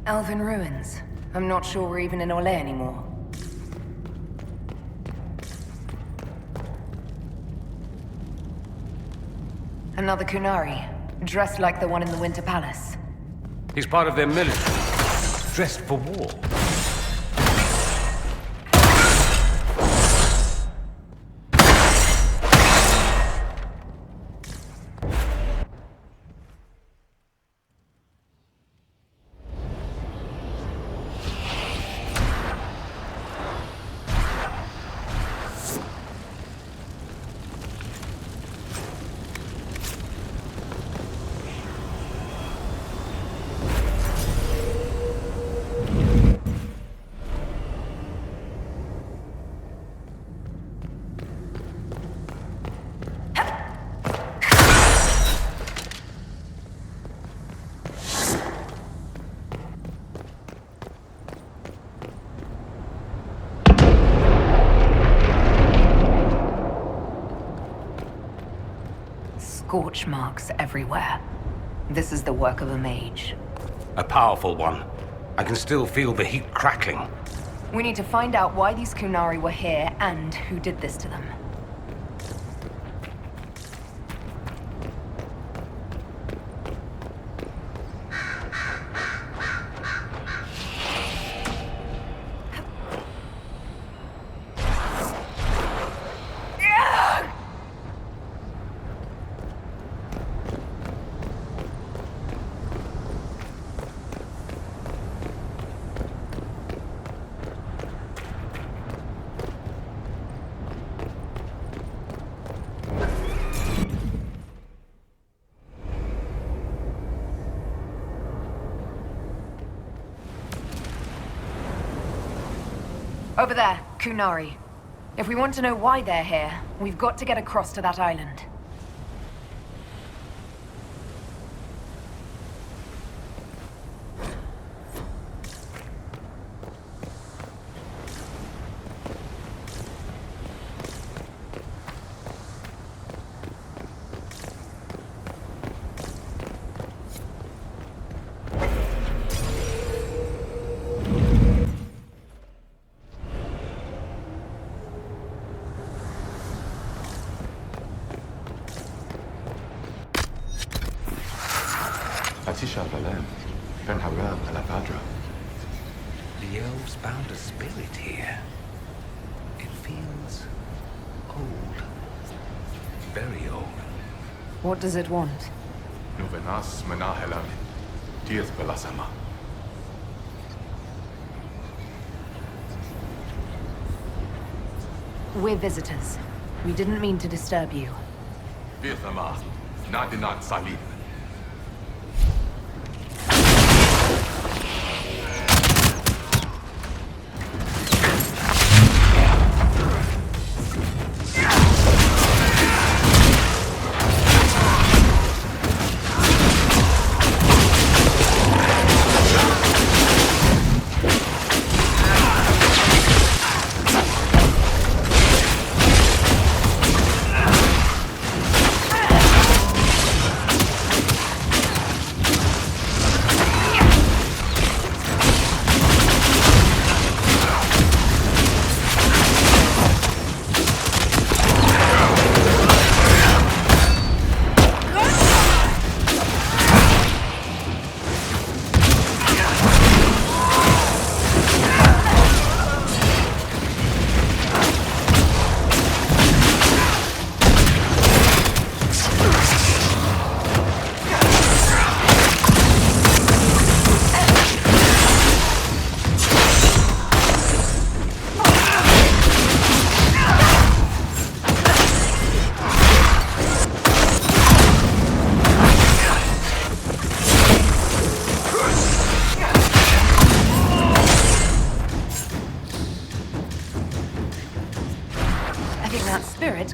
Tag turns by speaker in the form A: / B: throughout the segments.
A: Elven ruins. I'm not sure we're even in Orle anymore. Another Qunari, dressed like the one in the Winter Palace.
B: He's part of their military, dressed for war.
A: Scorch marks everywhere. This is the work of a mage.
B: A powerful one. I can still feel the heat crackling.
A: We need to find out why these Qunari were here and who did this to them. Over there, Qunari. If we want to know why they're here, we've got to get across to that island.
B: The elves found a spirit here. It feels old. Very old.
A: What does it want? We're visitors. We didn't mean to disturb you.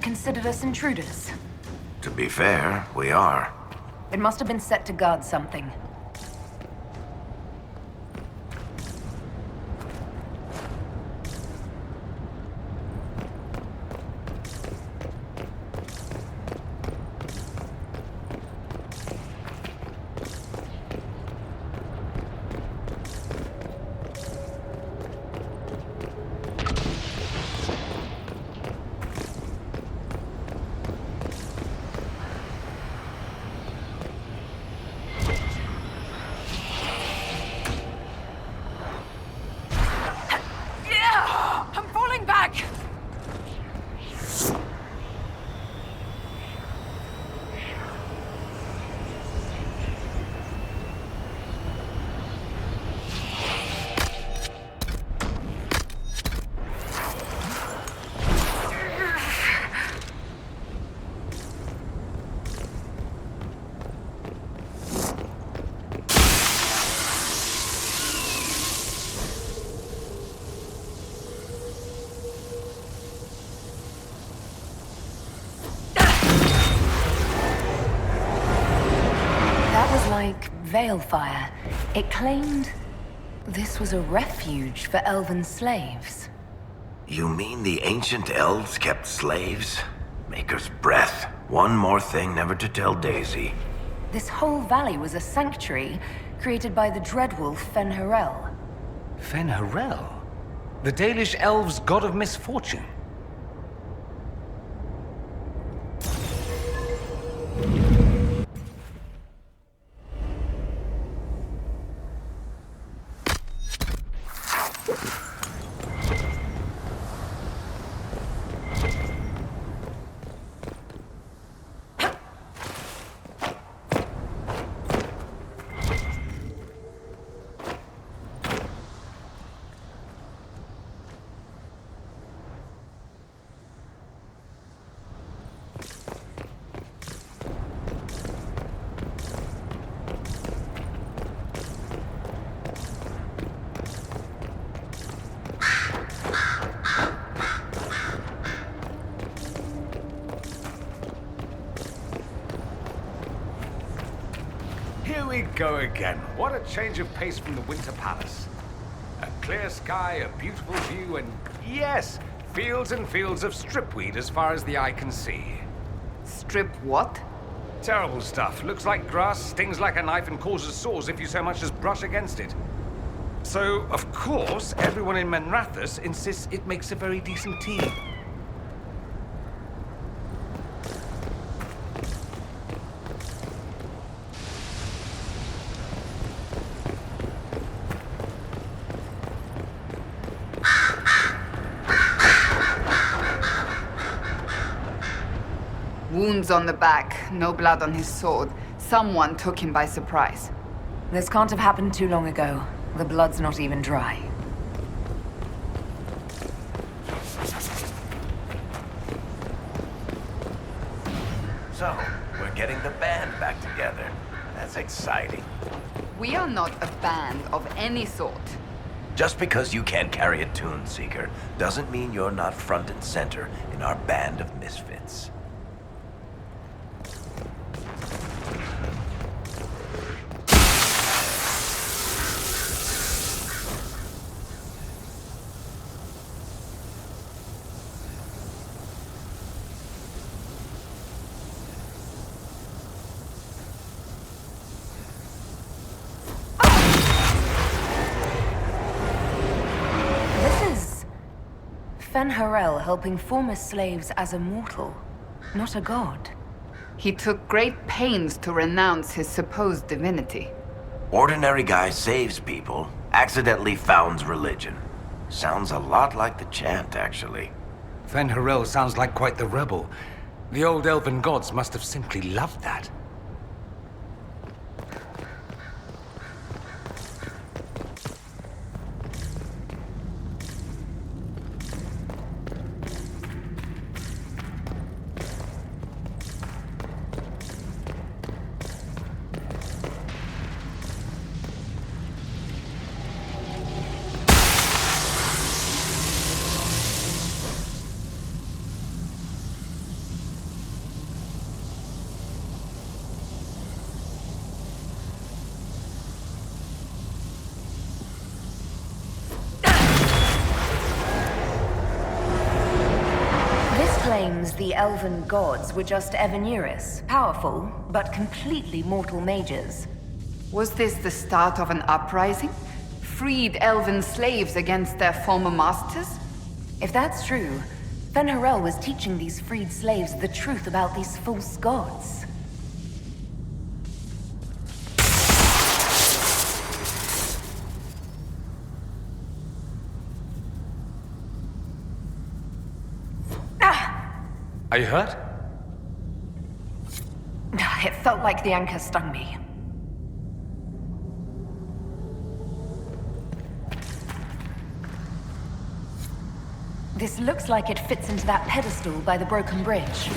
A: Considered us intruders.
C: To be fair, we are.
A: It must have been set to guard something. like Veilfire. It claimed this was a refuge for elven slaves.
C: You mean the ancient elves kept slaves? Maker's breath. One more thing never to tell Daisy.
A: This whole valley was a sanctuary created by the dreadwolf Fen'Harel.
B: Fen'Harel? The Dalish elves' god of misfortune.
D: Here we go again. What a change of pace from the Winter Palace. A clear sky, a beautiful view, and yes, fields and fields of stripweed as far as the eye can see.
E: Strip what?
D: Terrible stuff. Looks like grass, stings like a knife, and causes sores if you so much as brush against it. So, of course, everyone in Menrathus insists it makes a very decent tea.
E: Wounds on the back, no blood on his sword. Someone took him by surprise.
A: This can't have happened too long ago. The blood's not even dry.
C: So, we're getting the band back together. That's exciting.
E: We are not a band of any sort.
C: Just because you can't carry a tune, Seeker, doesn't mean you're not front and center in our band of misfits.
A: Fen'Harel helping former slaves as a mortal, not a god.
E: He took great pains to renounce his supposed divinity.
C: Ordinary guy saves people, accidentally founds religion. Sounds a lot like the chant, actually.
B: Fen'Harel sounds like quite the rebel. The old elven gods must have simply loved that.
A: Claims the elven gods were just Evaneris, powerful, but completely mortal mages.
E: Was this the start of an uprising? Freed elven slaves against their former masters?
A: If that's true, Fen'Harel was teaching these freed slaves the truth about these false gods.
B: Are you hurt?
A: It felt like the anchor stung me. This looks like it fits into that pedestal by the broken bridge.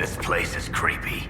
C: This place is creepy.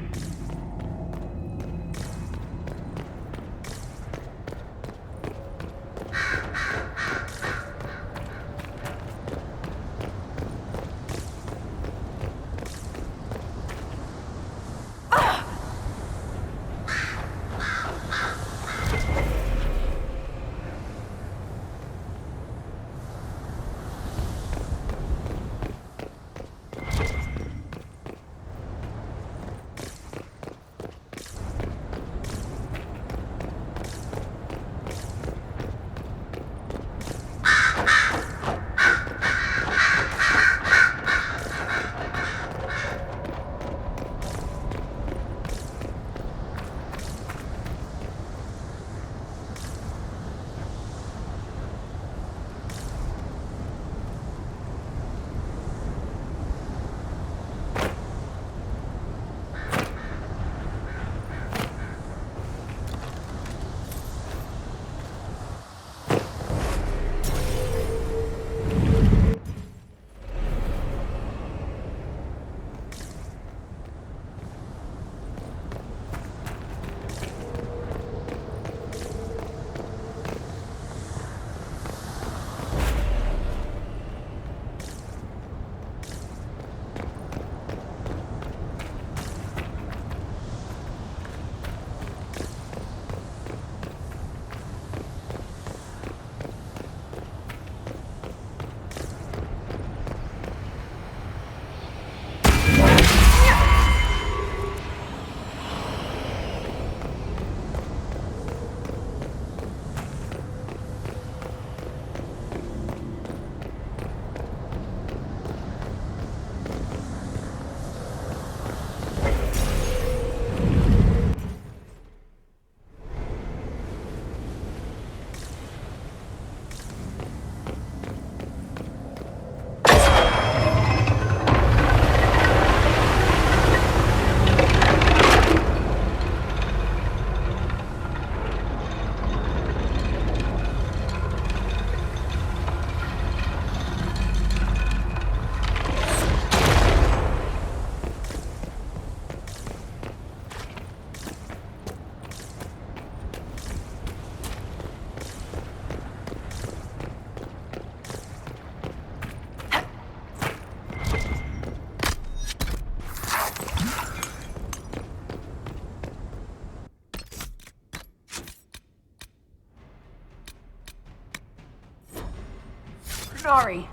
A: Qunari.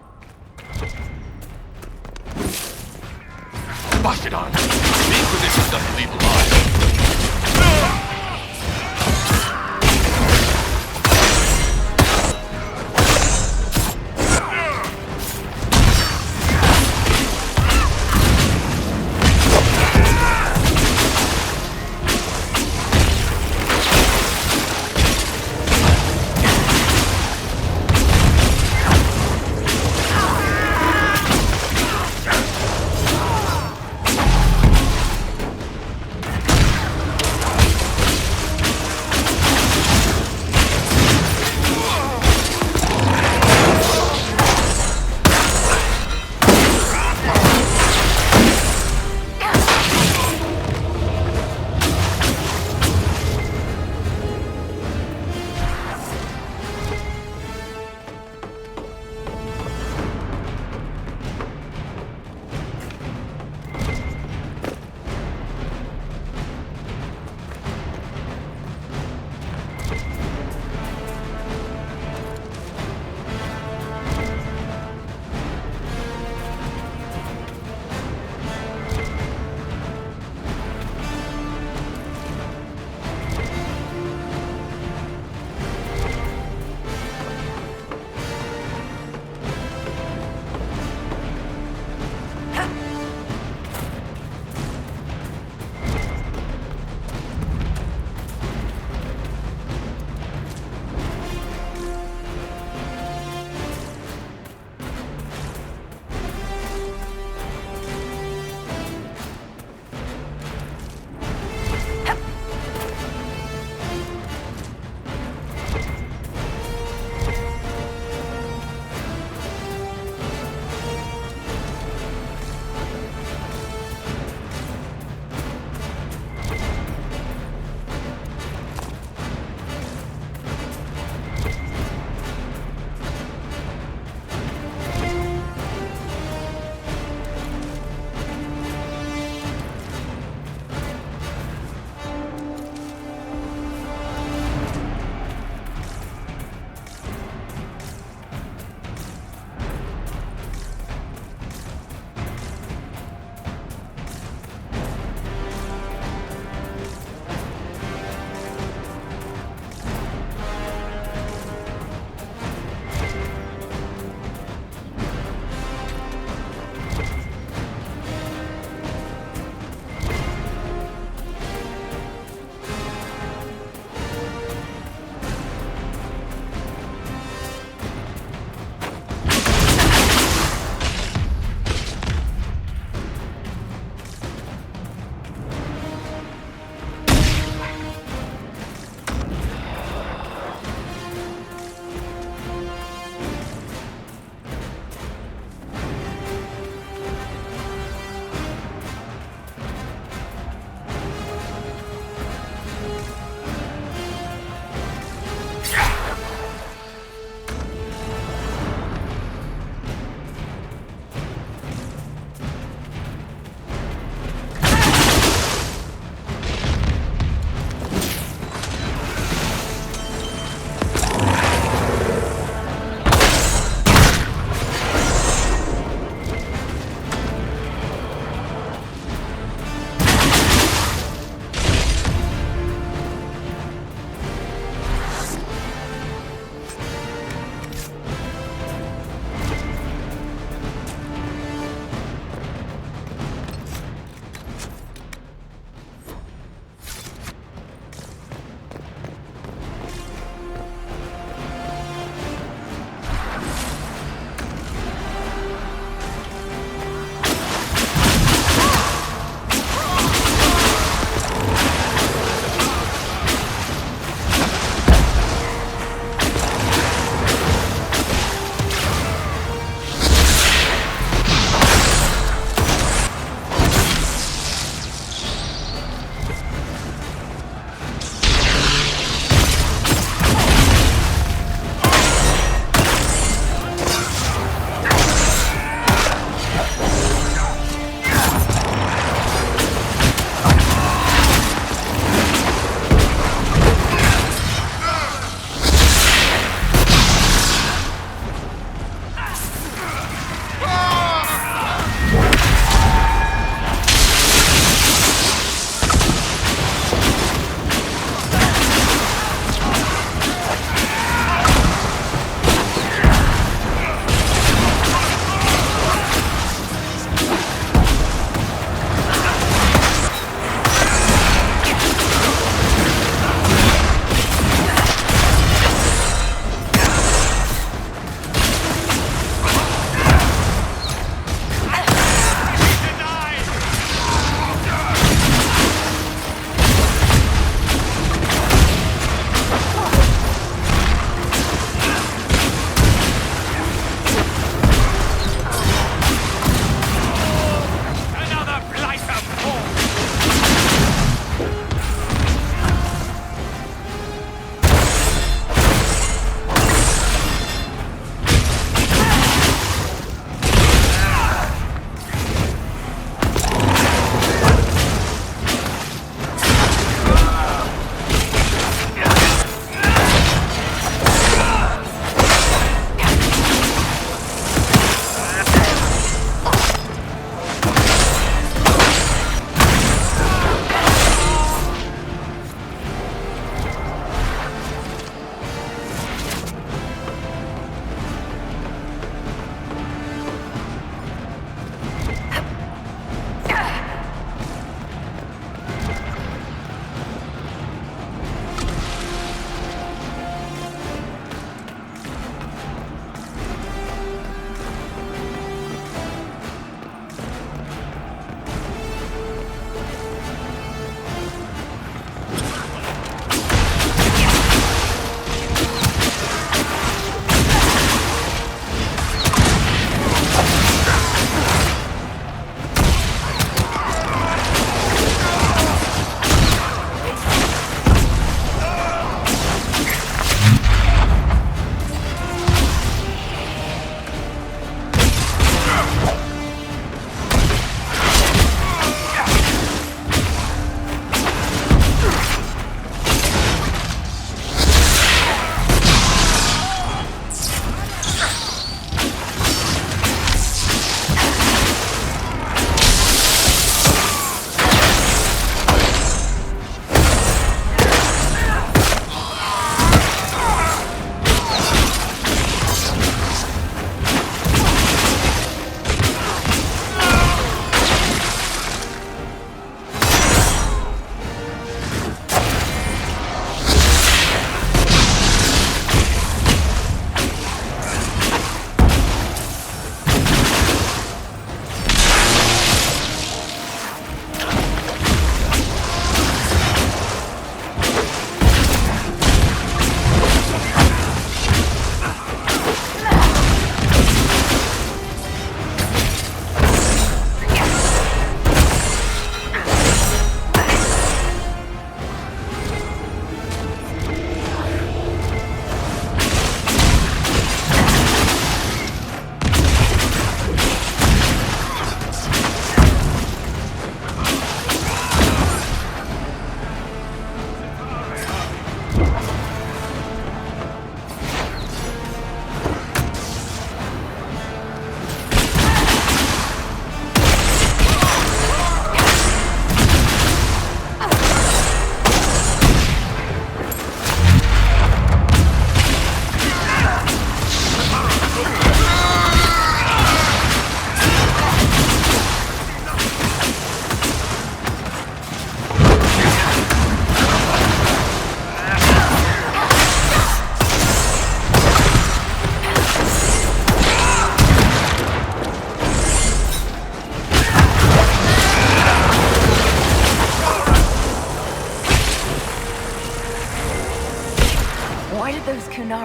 F: Bastard! The Inquisition doesn't leave alive.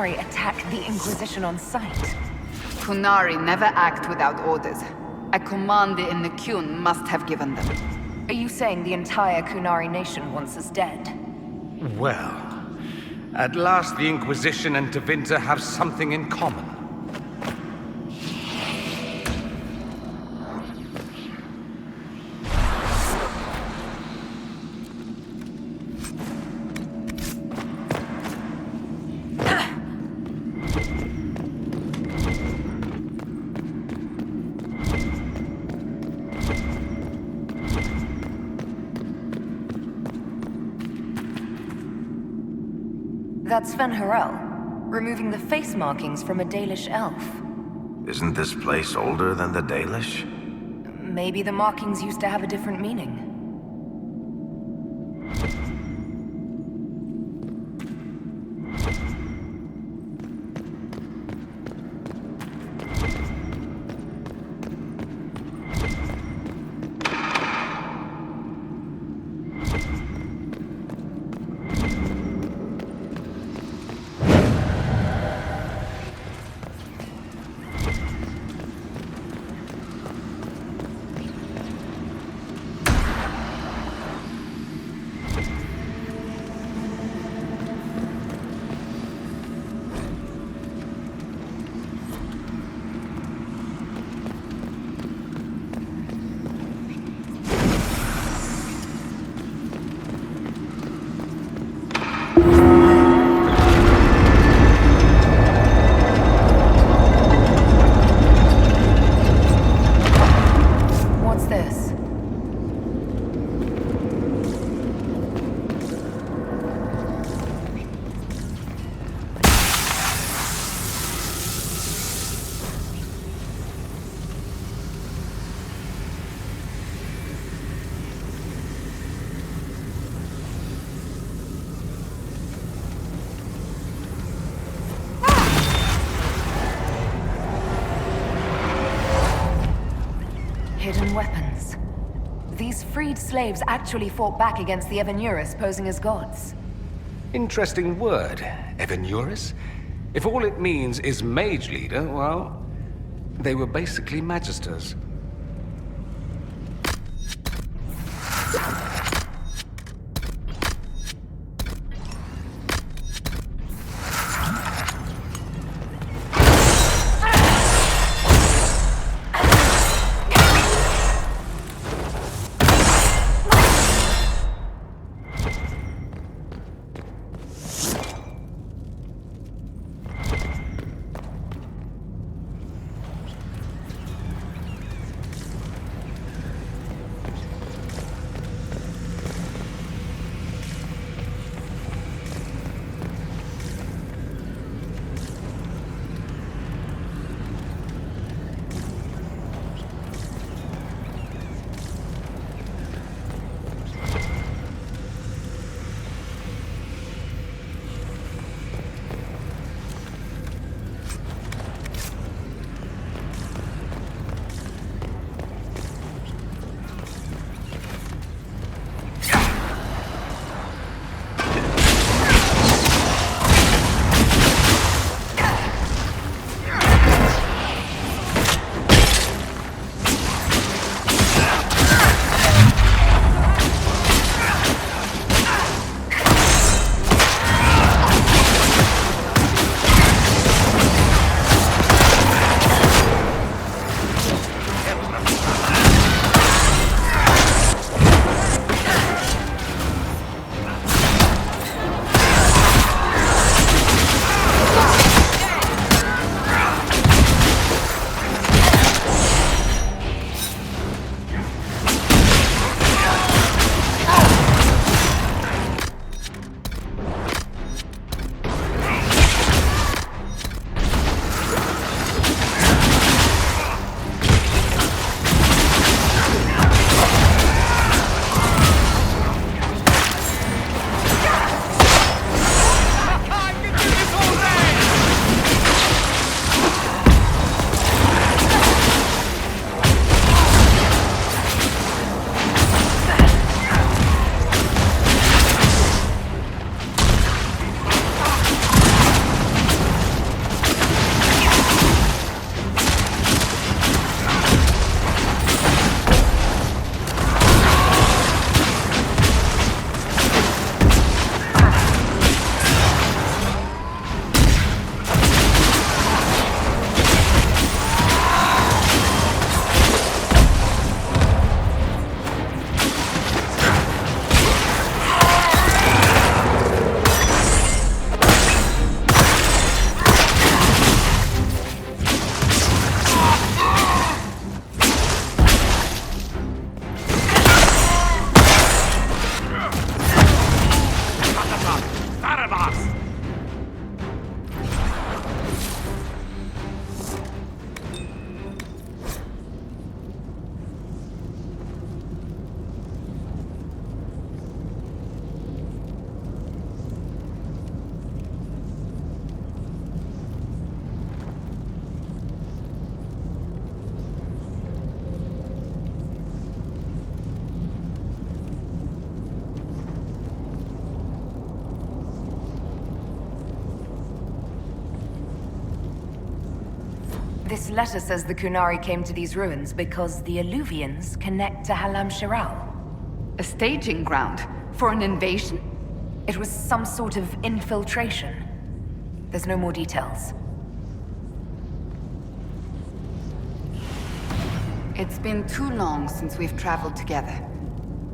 A: Qunari attack the Inquisition on sight?
E: Qunari never act without orders. A commander in the Qun must have given them.
A: Are you saying the entire Qunari nation wants us dead?
D: Well, at last the Inquisition and Tevinter have something in common.
A: That's Sven Harel, removing the face markings from a Dalish elf.
C: Isn't this place older than the Dalish?
A: Maybe the markings used to have a different meaning. Hidden weapons. These freed slaves actually fought back against the Evenuris posing as gods.
D: Interesting word, Evenuris. If all it means is mage leader, well, they were basically magisters.
A: This letter says the Qunari came to these ruins because the Alluvians connect to Halam Shiral.
E: A staging ground for an invasion?
A: It was some sort of infiltration. There's no more details.
E: It's been too long since we've traveled together.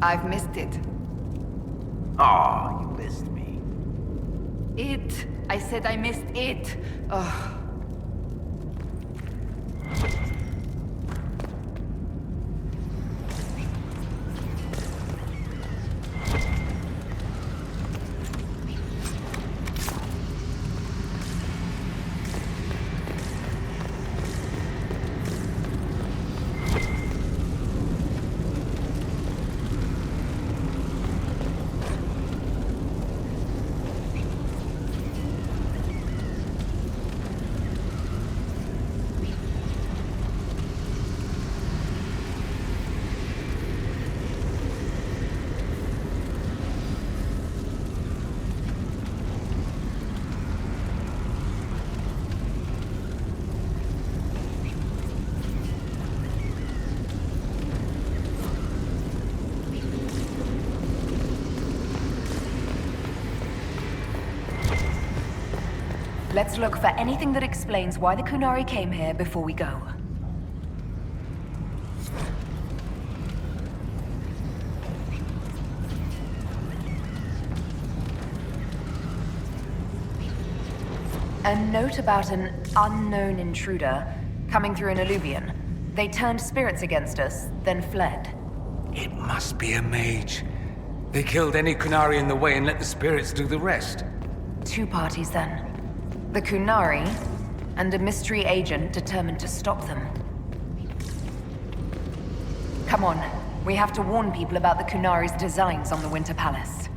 E: I've missed it.
C: Aw, you missed me.
E: It. I said I missed it. Ugh.
A: Let's look for anything that explains why the Qunari came here before we go. A note about an unknown intruder coming through an alluvion. They turned spirits against us, then fled.
D: It must be a mage. They killed any Qunari in the way and let the spirits do the rest.
A: Two parties then. The Qunari, and a mystery agent determined to stop them. Come on, we have to warn people about the Qunari's designs on the Winter Palace.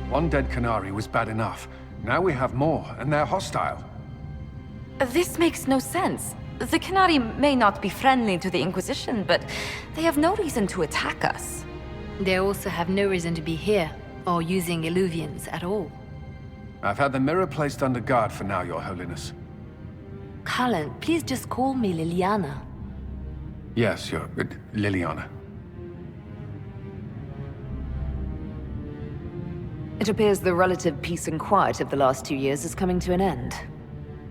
G: One dead Qunari was bad enough. Now we have more, and they're hostile.
H: This makes no sense. The Qunari may not be friendly to the Inquisition, but they have no reason to attack us.
I: They also have no reason to be here, or using Illuvians at all.
G: I've had the mirror placed under guard for now, Your Holiness.
I: Cullen, please just call me Liliana.
G: Yes, Liliana.
A: It appears the relative peace and quiet of the last 2 years is coming to an end.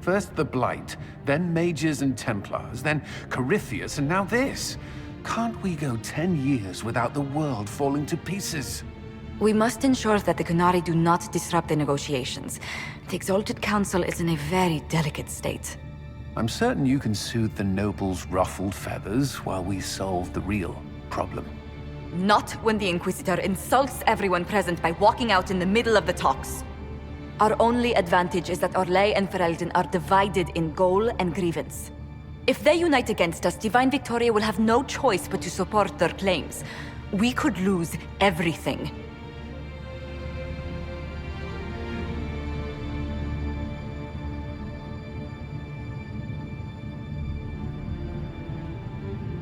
G: First the Blight, then Mages and Templars, then Corypheus, and now this. Can't we go 10 years without the world falling to pieces?
H: We must ensure that the Qunari do not disrupt the negotiations. The Exalted Council is in a very delicate state.
G: I'm certain you can soothe the nobles' ruffled feathers while we solve the real problem.
H: Not when the Inquisitor insults everyone present by walking out in the middle of the talks. Our only advantage is that Orlais and Ferelden are divided in goal and grievance. If they unite against us, Divine Victoria will have no choice but to support their claims. We could lose everything.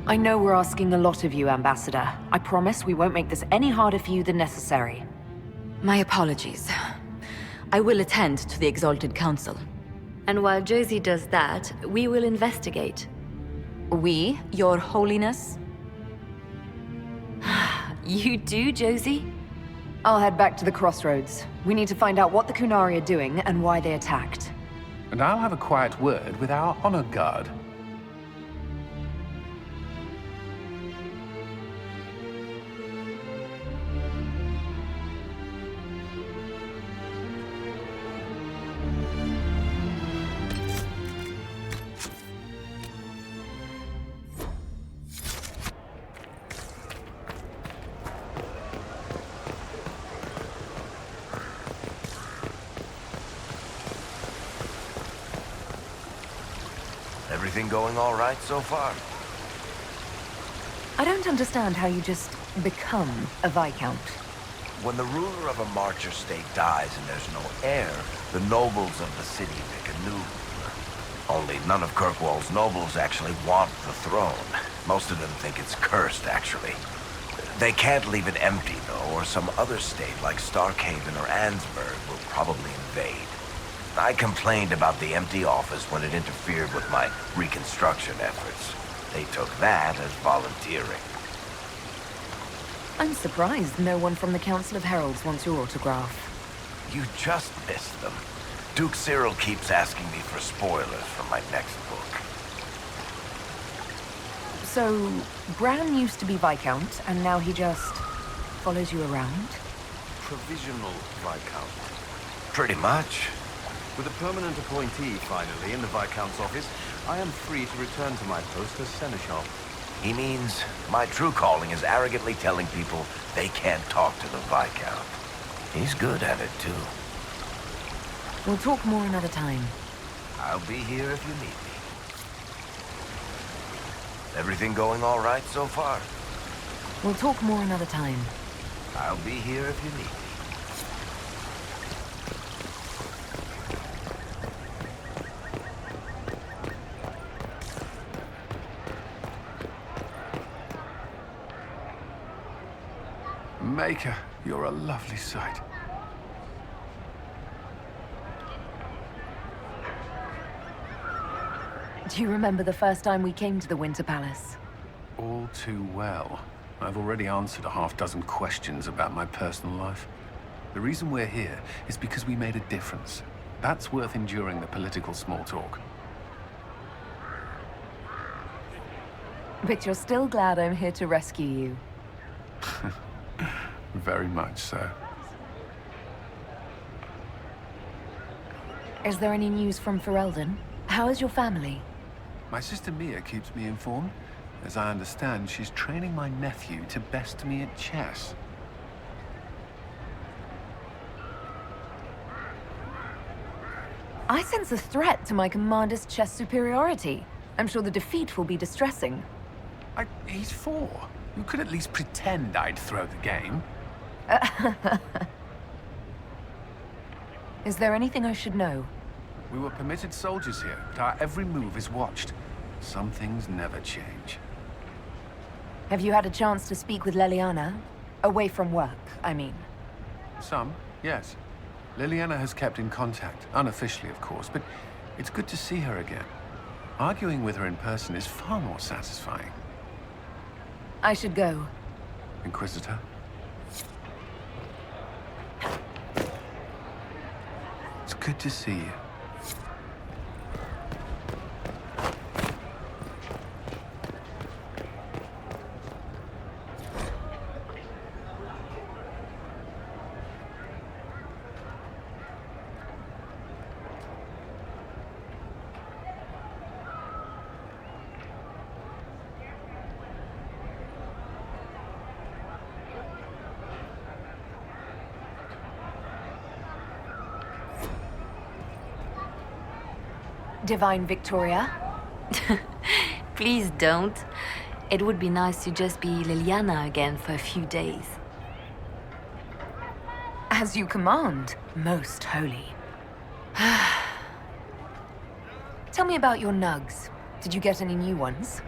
A: I know we're asking a lot of you, Ambassador. I promise we won't make this any harder for you than necessary.
H: My apologies. I will attend to the Exalted Council.
I: And while Josie does that, we will investigate.
H: We, Your Holiness?
I: You do, Josie?
A: I'll head back to the crossroads. We need to find out what the Qunari are doing and why they attacked.
G: And I'll have a quiet word with our honor guard.
C: Everything going all right so far?
A: I don't understand how you just become a Viscount.
C: When the ruler of a marcher state dies and there's no heir, the nobles of the city pick a new ruler. Only none of Kirkwall's nobles actually want the throne. Most of them think it's cursed, actually. They can't leave it empty, though, or some other state like Starkhaven or Ansburg will probably invade. I complained about the empty office when it interfered with my reconstruction efforts. They took that as volunteering.
A: I'm surprised no one from the Council of Heralds wants your autograph.
C: You just missed them. Duke Cyril keeps asking me for spoilers for my next book.
A: So, Bran used to be Viscount, and now he just follows you around?
J: Provisional Viscount.
C: Pretty much.
J: With a permanent appointee, finally, in the Viscount's office, I am free to return to my post as Seneschal.
C: He means my true calling is arrogantly telling people they can't talk to the Viscount. He's good at it, too.
A: We'll talk more another time.
C: I'll be here if you need me. Everything going all right so far?
A: We'll talk more another time.
C: I'll be here if you need me.
G: Maker, you're a lovely sight.
A: Do you remember the first time we came to the Winter Palace?
G: All too well. I've already answered a half-dozen questions about my personal life. The reason we're here is because we made a difference. That's worth enduring the political small talk.
A: But you're still glad I'm here to rescue you.
G: Very much so.
A: Is there any news from Ferelden? How is your family?
G: My sister Mia keeps me informed. As I understand, she's training my nephew to best me at chess.
A: I sense a threat to my commander's chess superiority. I'm sure the defeat will be distressing.
G: He's 4. You could at least pretend I'd throw the game.
A: Is there anything I should know?
G: We were permitted soldiers here, but our every move is watched. Some things never change.
A: Have you had a chance to speak with Leliana? Away from work, I mean.
G: Some, yes. Liliana has kept in contact, unofficially of course, but it's good to see her again. Arguing with her in person is far more satisfying.
A: I should go.
G: Inquisitor? Good to see you.
A: Divine Victoria?
I: Please don't. It would be nice to just be Liliana again for a few days.
A: As you command, most holy. Tell me about your nugs. Did you get any new ones?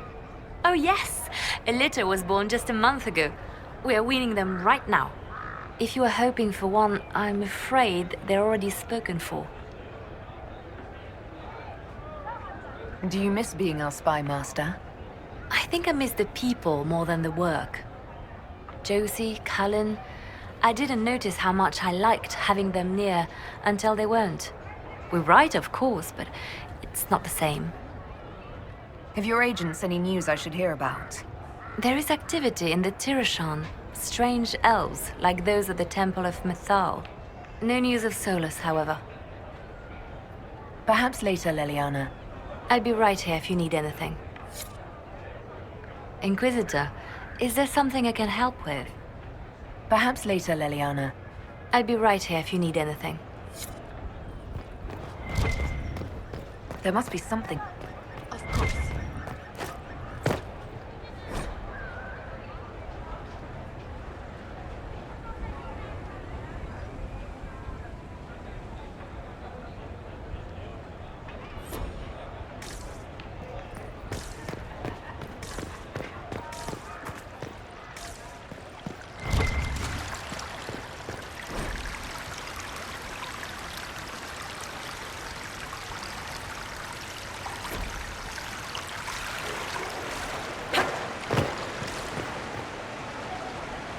I: Oh yes! A litter was born just a month ago. We are weaning them right now. If you are hoping for one, I'm afraid they're already spoken for.
A: Do you miss being our spy master?
I: I think I miss the people more than the work. Josie, Cullen, I didn't notice how much I liked having them near until they weren't. We're right, of course, but it's not the same.
A: Have your agents any news I should hear about?
I: There is activity in the Tirashan. Strange elves, like those at the Temple of Mythal. No news of Solus, however.
A: Perhaps later, Liliana.
I: I'll be right here if you need anything. Inquisitor, is there something I can help with?
A: Perhaps later, Liliana.
I: I'll be right here if you need anything.
A: There must be something.
I: Of course.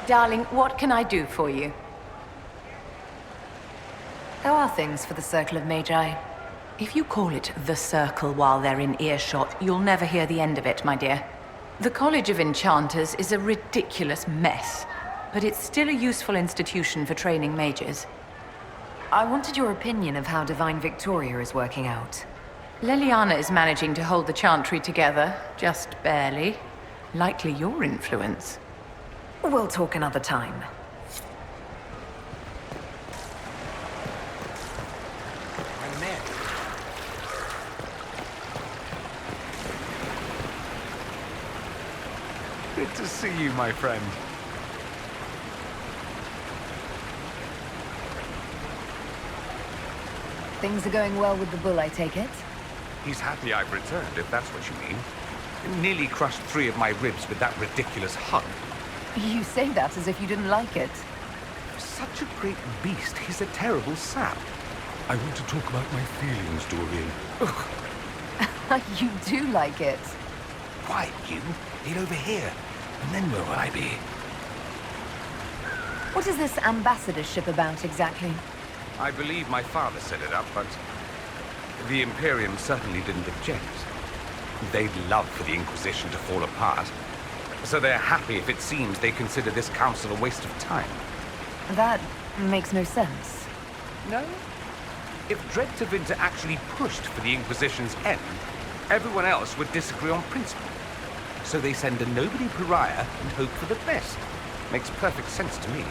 E: Darling, what can I do for you?
A: How are things for the Circle of Magi?
K: If you call it the Circle while they're in earshot, you'll never hear the end of it, my dear. The College of Enchanters is a ridiculous mess, but it's still a useful institution for training mages.
A: I wanted your opinion of how Divine Victoria is working out.
K: Liliana is managing to hold the Chantry together, just barely. Likely your influence.
A: We'll talk another time.
C: I'm in.
D: Good to see you, my friend.
A: Things are going well with the bull, I take it?
D: He's happy I've returned, if that's what you mean. Nearly crushed 3 of my ribs with that ridiculous hug.
A: You say that as if you didn't like it.
D: Such a great beast, he's a terrible sap. I want to talk about my feelings, Dorian. Ugh.
A: You do like it.
C: Quiet, you. Get over here. And then where will I be?
A: What is this ambassadorship about exactly?
D: I believe my father set it up, but the Imperium certainly didn't object. They'd love for the Inquisition to fall apart. So they're happy if it seems they consider this council a waste of time.
A: That makes no sense.
D: No? If Dread Tevinter actually pushed for the Inquisition's end, everyone else would disagree on principle. So they send a nobody pariah and hope for the best. Makes perfect sense to me.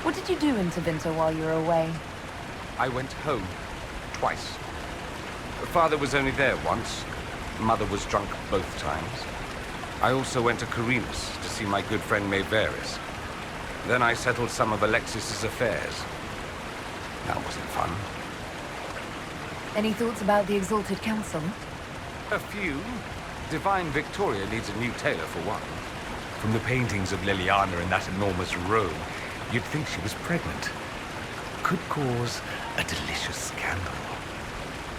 A: What did you do in Tevinter while you were away?
D: I went home. Twice. Father was only there once. Mother was drunk both times. I also went to Carinus to see my good friend Mayveris. Then I settled some of Alexis's affairs. That wasn't fun.
A: Any thoughts about the Exalted Council?
D: A few. Divine Victoria needs a new tailor for one. From the paintings of Liliana in that enormous robe, you'd think she was pregnant. Could cause a delicious scandal.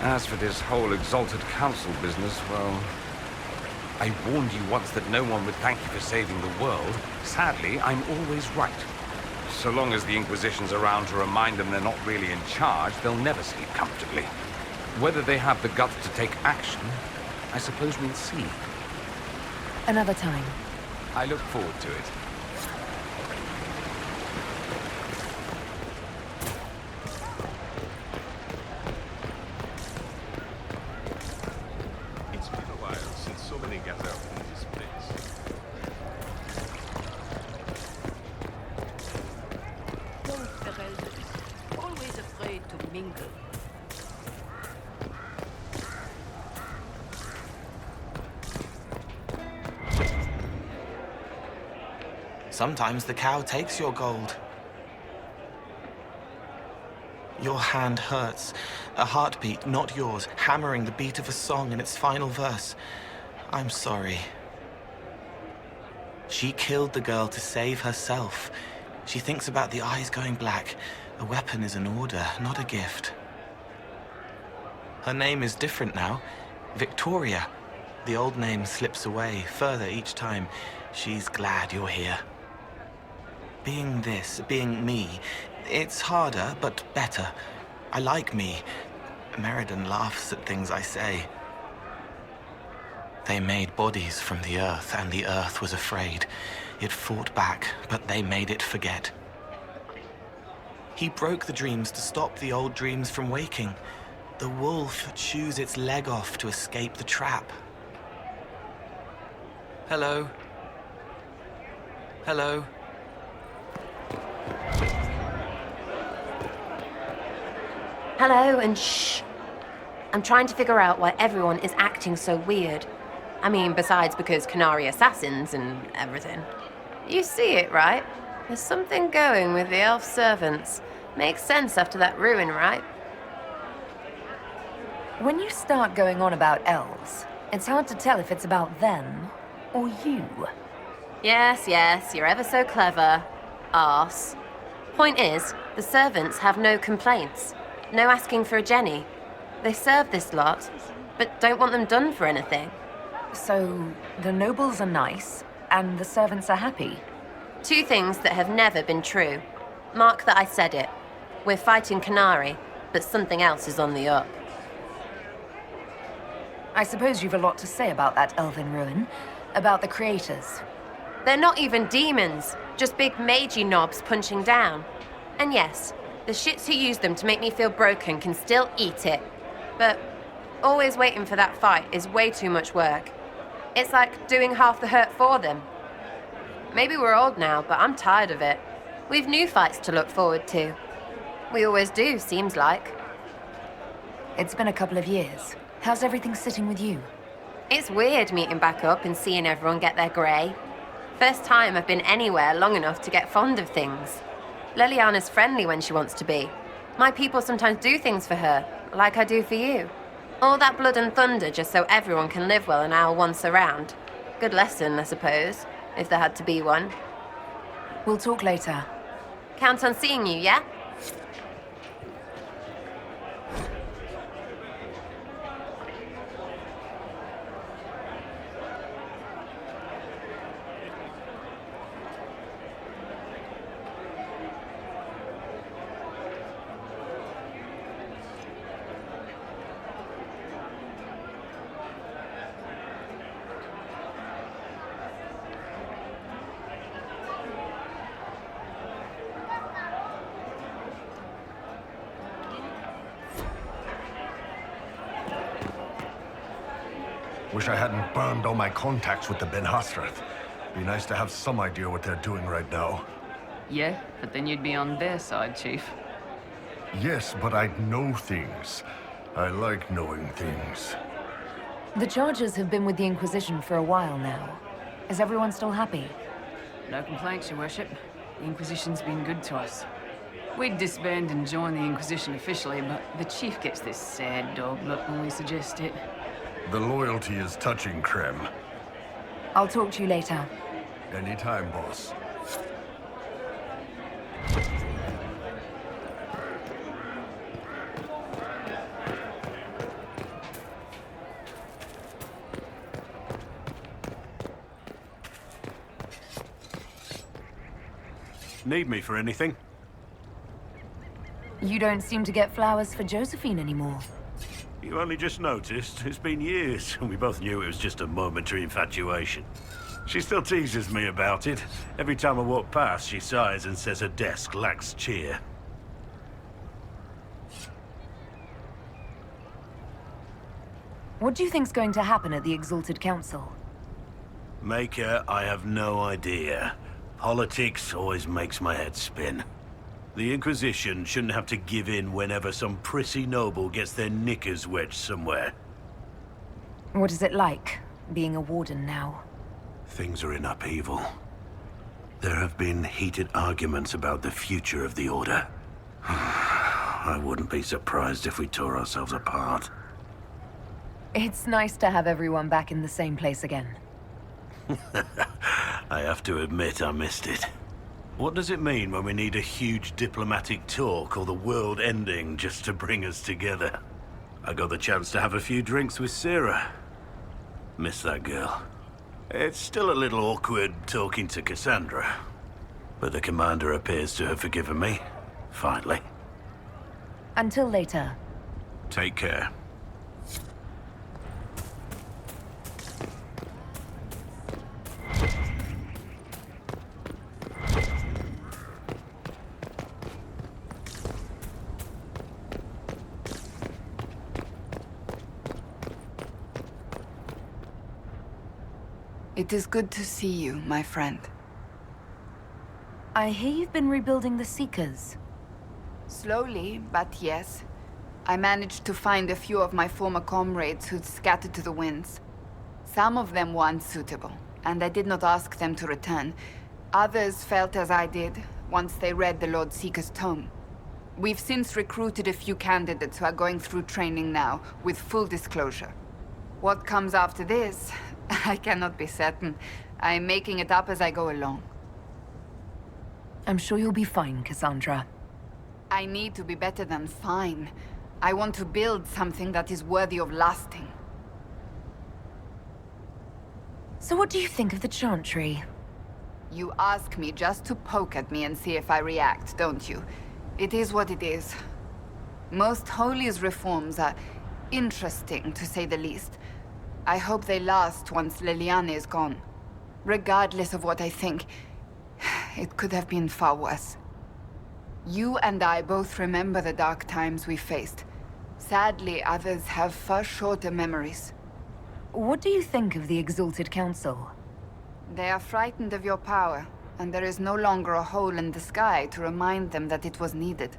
D: As for this whole Exalted Council business, well, I warned you once that no one would thank you for saving the world. Sadly, I'm always right. So long as the Inquisition's around to remind them they're not really in charge, they'll never sleep comfortably. Whether they have the guts to take action, I suppose we'll see.
A: Another time.
D: I look forward to it.
F: It's been a while since so many gather in this place.
K: Always afraid to mingle.
L: Sometimes the cow takes your gold. Your hand hurts. A heartbeat, not yours, hammering the beat of a song in its final verse. I'm sorry. She killed the girl to save herself. She thinks about the eyes going black. A weapon is an order, not a gift. Her name is different now. Victoria. The old name slips away further each time. She's glad you're here. Being this, being me, it's harder, but better. I like me. Meriden laughs at things I say. They made bodies from the earth, and the earth was afraid. It fought back, but they made it forget. He broke the dreams to stop the old dreams from waking. The wolf chews its leg off to escape the trap. Hello? Hello?
M: Hello, and shh. I'm trying to figure out why everyone is acting so weird. I mean, besides because Qunari assassins and everything. You see it, right? There's something going with the elf servants. Makes sense after that ruin, right?
A: When you start going on about elves, it's hard to tell if it's about them or you.
M: Yes, you're ever so clever. Arse. Point is, the servants have no complaints. No asking for a Jenny. They serve this lot, but don't want them done for anything.
A: So, the nobles are nice, and the servants are happy?
M: Two things that have never been true. Mark that I said it. We're fighting Qunari, but something else is on the up.
A: I suppose you've a lot to say about that elven ruin, about the creators.
M: They're not even demons, just big magey knobs punching down. And yes, the shits who use them to make me feel broken can still eat it. But always waiting for that fight is way too much work. It's like doing half the hurt for them. Maybe we're old now, but I'm tired of it. We've new fights to look forward to. We always do, seems like.
A: It's been a couple of years. How's everything sitting with you?
M: It's weird meeting back up and seeing everyone get their grey. First time I've been anywhere long enough to get fond of things. Leliana's friendly when she wants to be. My people sometimes do things for her, like I do for you. All that blood and thunder just so everyone can live well an hour once around. Good lesson, I suppose, if there had to be one.
A: We'll talk later.
M: Count on seeing you, yeah?
N: Wish I hadn't burned all my contacts with the Ben Hasrath. Be nice to have some idea what they're doing right now.
O: Yeah, but then you'd be on their side, Chief.
N: Yes, but I'd know things. I like knowing things.
A: The Chargers have been with the Inquisition for a while now. Is everyone still happy?
O: No complaints, Your Worship. The Inquisition's been good to us. We'd disband and join the Inquisition officially, but the Chief gets this sad dog look when we suggest it.
N: The loyalty is touching, Krem.
A: I'll talk to you later.
N: Anytime, boss. Need me for anything?
A: You don't seem to get flowers for Josephine anymore.
N: You only just noticed? It's been years, and we both knew it was just a momentary infatuation. She still teases me about it. Every time I walk past, she sighs and says her desk lacks cheer.
A: What do you think's going to happen at the Exalted Council?
N: Maker, I have no idea. Politics always makes my head spin. The Inquisition shouldn't have to give in whenever some prissy noble gets their knickers wedged somewhere.
A: What is it like, being a warden now?
N: Things are in upheaval. There have been heated arguments about the future of the Order. I wouldn't be surprised if we tore ourselves apart.
A: It's nice to have everyone back in the same place again.
N: I have to admit I missed it. What does it mean when we need a huge diplomatic talk or the world ending just to bring us together? I got the chance to have a few drinks with Sarah. Miss that girl. It's still a little awkward talking to Cassandra, but the commander appears to have forgiven me, finally.
A: Until later.
N: Take care.
E: It is good to see you, my friend.
A: I hear you've been rebuilding the Seekers.
E: Slowly, but yes. I managed to find a few of my former comrades who'd scattered to the winds. Some of them were unsuitable, and I did not ask them to return. Others felt as I did, once they read the Lord Seeker's tome. We've since recruited a few candidates who are going through training now, with full disclosure. What comes after this, I cannot be certain. I'm making it up as I go along.
A: I'm sure you'll be fine, Cassandra.
E: I need to be better than fine. I want to build something that is worthy of lasting.
A: So what do you think of the Chantry?
E: You ask me just to poke at me and see if I react, don't you? It is what it is. Most Holy's reforms are interesting, to say the least. I hope they last once Leliana is gone. Regardless of what I think, it could have been far worse. You and I both remember the dark times we faced. Sadly, others have far shorter memories.
A: What do you think of the Exalted Council?
E: They are frightened of your power, and there is no longer a hole in the sky to remind them that it was needed.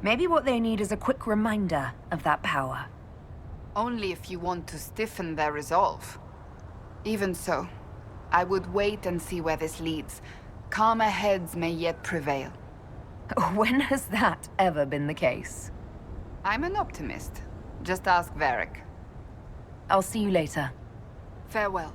A: Maybe what they need is a quick reminder of that power.
E: Only if you want to stiffen their resolve. Even so, I would wait and see where this leads. Calmer heads may yet prevail.
A: When has that ever been the case?
E: I'm an optimist. Just ask Varric.
A: I'll see you later.
E: Farewell.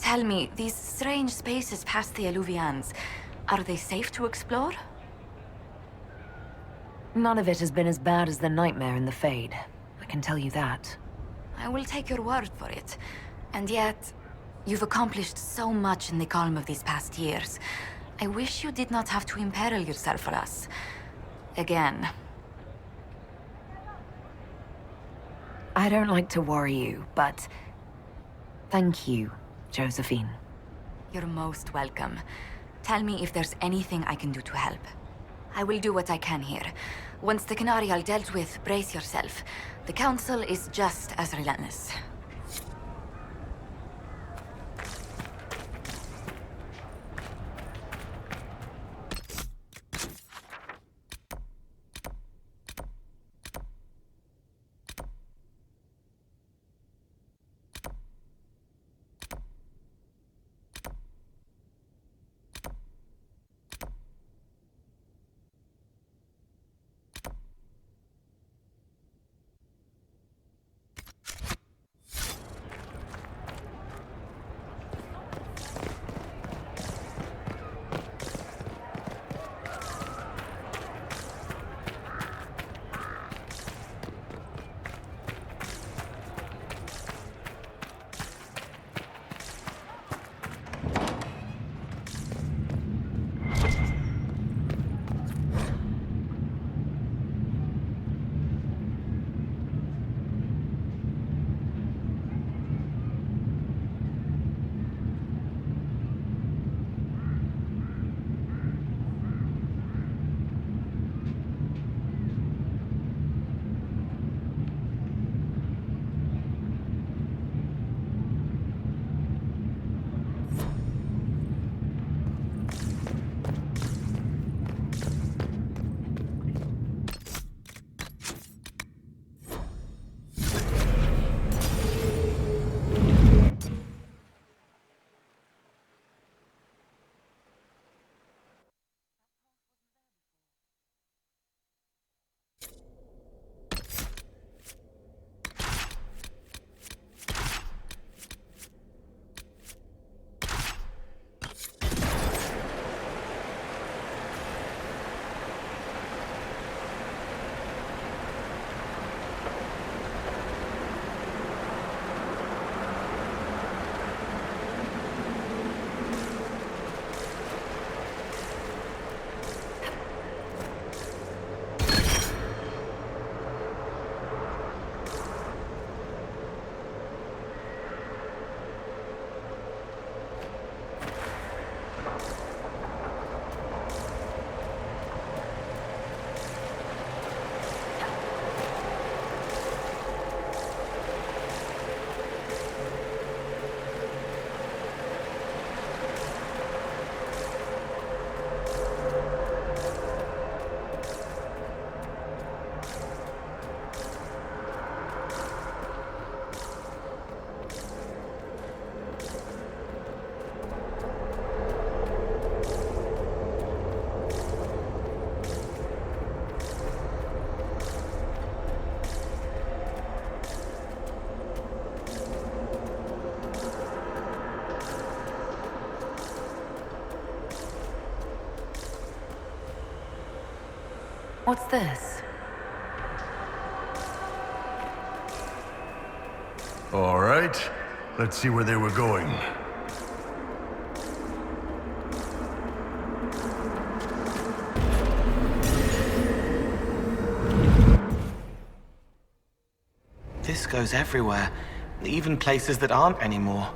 H: Tell me, these strange spaces past the Alluvians, are they safe to explore?
A: None of it has been as bad as the nightmare in the Fade. I can tell you that.
H: I will take your word for it. And yet, you've accomplished so much in the calm of these past years. I wish you did not have to imperil yourself for us. Again.
A: I don't like to worry you, but thank you, Josephine.
H: You're most welcome. Tell me if there's anything I can do to help. I will do what I can here. Once the Qunari are dealt with, brace yourself. The Council is just as relentless.
A: What's this?
P: All right. Let's see where they were going.
L: This goes everywhere, even places that aren't anymore.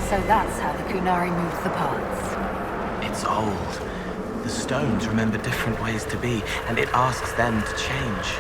A: So that's how the Qunari moved the parts.
L: It's old. The stones remember different ways to be, and it asks them to change.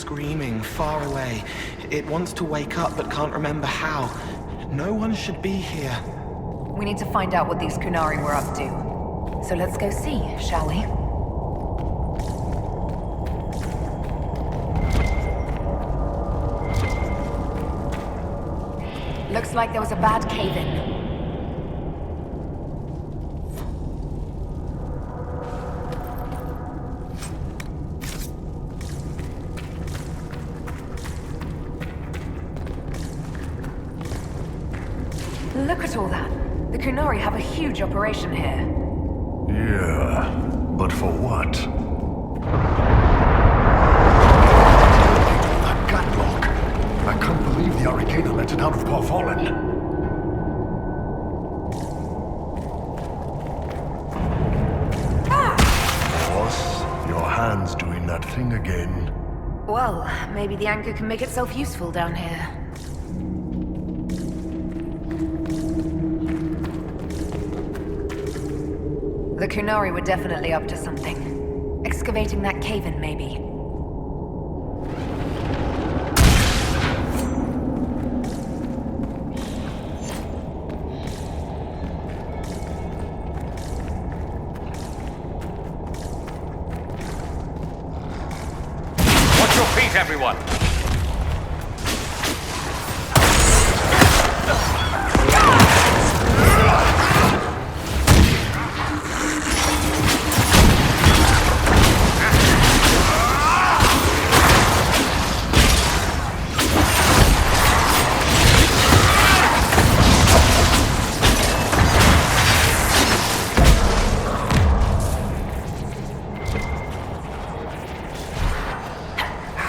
L: screaming, far away. It wants to wake up but can't remember how. No one should be here.
A: We need to find out what these Qunari were up to. So let's go see, shall we? Looks like there was a bad cave-in. Look at all that. The Qunari have a huge operation here.
P: Yeah, but for what? That gunlock. I can't believe the Arcana let it out of Paw Fallen. Boss, your hand's doing that thing again.
A: Well, maybe the anchor can make itself useful down here. The Qunari were definitely up to something. Excavating that cave-in, maybe.
D: Watch your feet, everyone!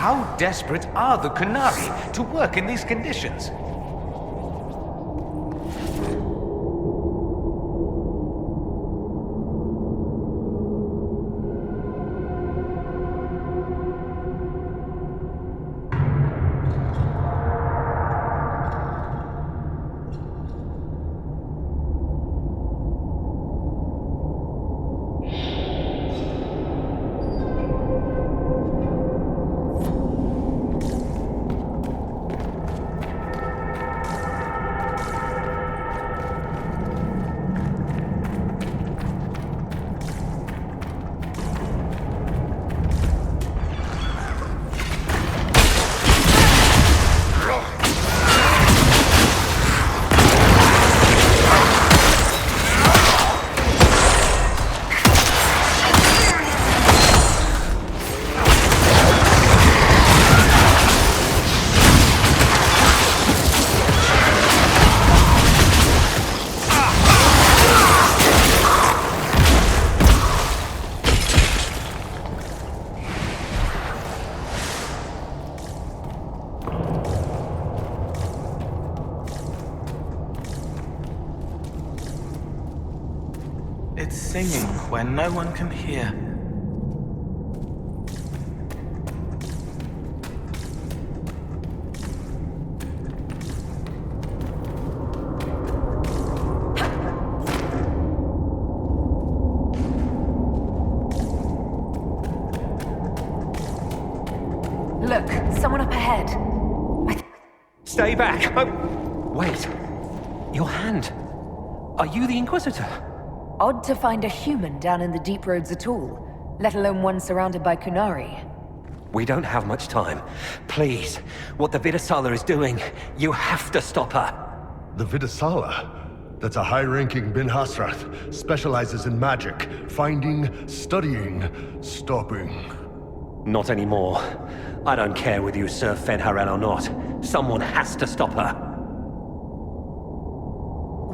D: How desperate are the Qunari to work in these conditions?
L: It's singing where no one can hear.
A: Look, someone up ahead.
Q: Stay back! Oh, wait. Your hand. Are you the Inquisitor?
A: Odd to find a human down in the deep roads at all, let alone one surrounded by Qunari.
Q: We don't have much time. Please, what the Vidasala is doing, you have to stop her.
P: The Vidasala? That's a high-ranking Bin Hasrath. Specializes in magic. Finding, studying, stopping.
Q: Not anymore. I don't care whether you serve Fenharel or not. Someone has to stop her.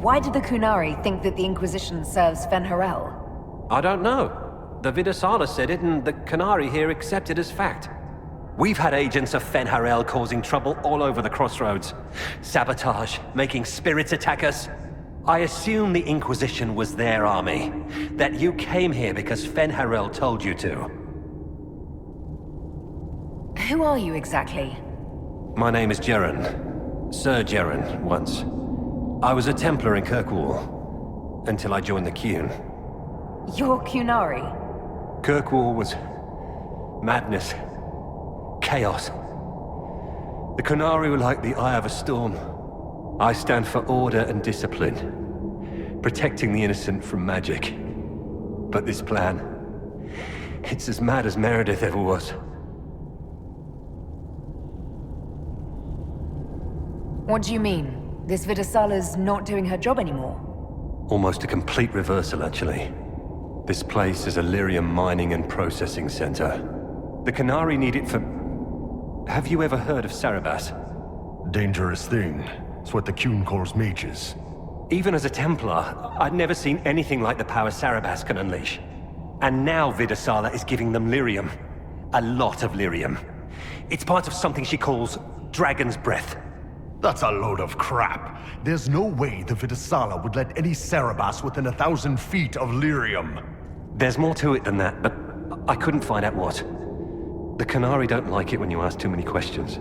A: Why did the Qunari think that the Inquisition serves Fenharel?
Q: I don't know. The Vidasala said it, and the Qunari here accept it as fact. We've had agents of Fenharel causing trouble all over the crossroads. Sabotage, making spirits attack us. I assume the Inquisition was their army. That you came here because Fenharel told you to.
A: Who are you exactly?
Q: My name is Jeren. Sir Jeren, once. I was a Templar in Kirkwall, until I joined the Qun.
A: You're Qunari?
Q: Kirkwall was madness. chaos. The Qunari were like the eye of a storm. I stand for order and discipline, protecting the innocent from magic. But this plan, it's as mad as Meredith ever was.
A: What do you mean? This Vidasala's not doing her job anymore?
Q: Almost a complete reversal, actually. This place is a lyrium mining and processing center. The Qunari need it for... Have you ever heard of Sarabas?
P: Dangerous thing. It's what the Qun calls mages.
Q: Even as a Templar, I'd never seen anything like the power Sarabas can unleash. And now Vidasala is giving them lyrium. A lot of lyrium. It's part of something she calls Dragon's Breath.
P: That's a load of crap. There's no way the Vidasala would let any Sarabas within 1,000 feet of lyrium.
Q: There's more to it than that, but I couldn't find out what. The Qunari don't like it when you ask too many questions.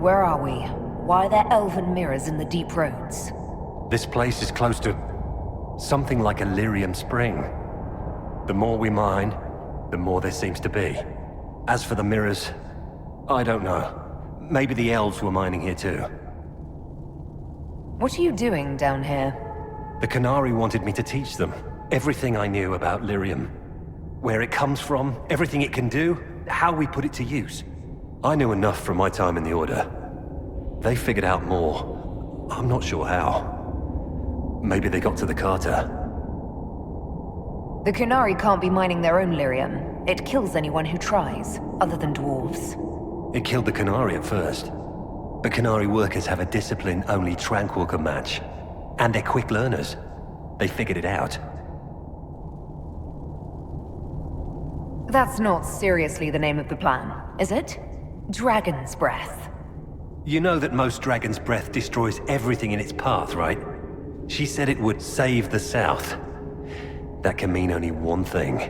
A: Where are we? Why are there elven mirrors in the deep roads?
Q: This place is close to something like a lyrium spring. The more we mine, the more there seems to be. As for the mirrors, I don't know. Maybe the elves were mining here too.
A: What are you doing down here?
Q: The Qunari wanted me to teach them everything I knew about lyrium. Where it comes from, everything it can do, how we put it to use. I knew enough from my time in the Order. They figured out more. I'm not sure how. Maybe they got to the Carter.
A: The Qunari can't be mining their own lyrium. It kills anyone who tries, other than dwarves.
Q: It killed the Qunari at first. But Qunari workers have a discipline only Tranquil can match. And they're quick learners. They figured it out.
A: That's not seriously the name of the plan, is it? Dragon's Breath.
Q: You know that most Dragon's Breath destroys everything in its path, right? She said it would save the South. That can mean only one thing.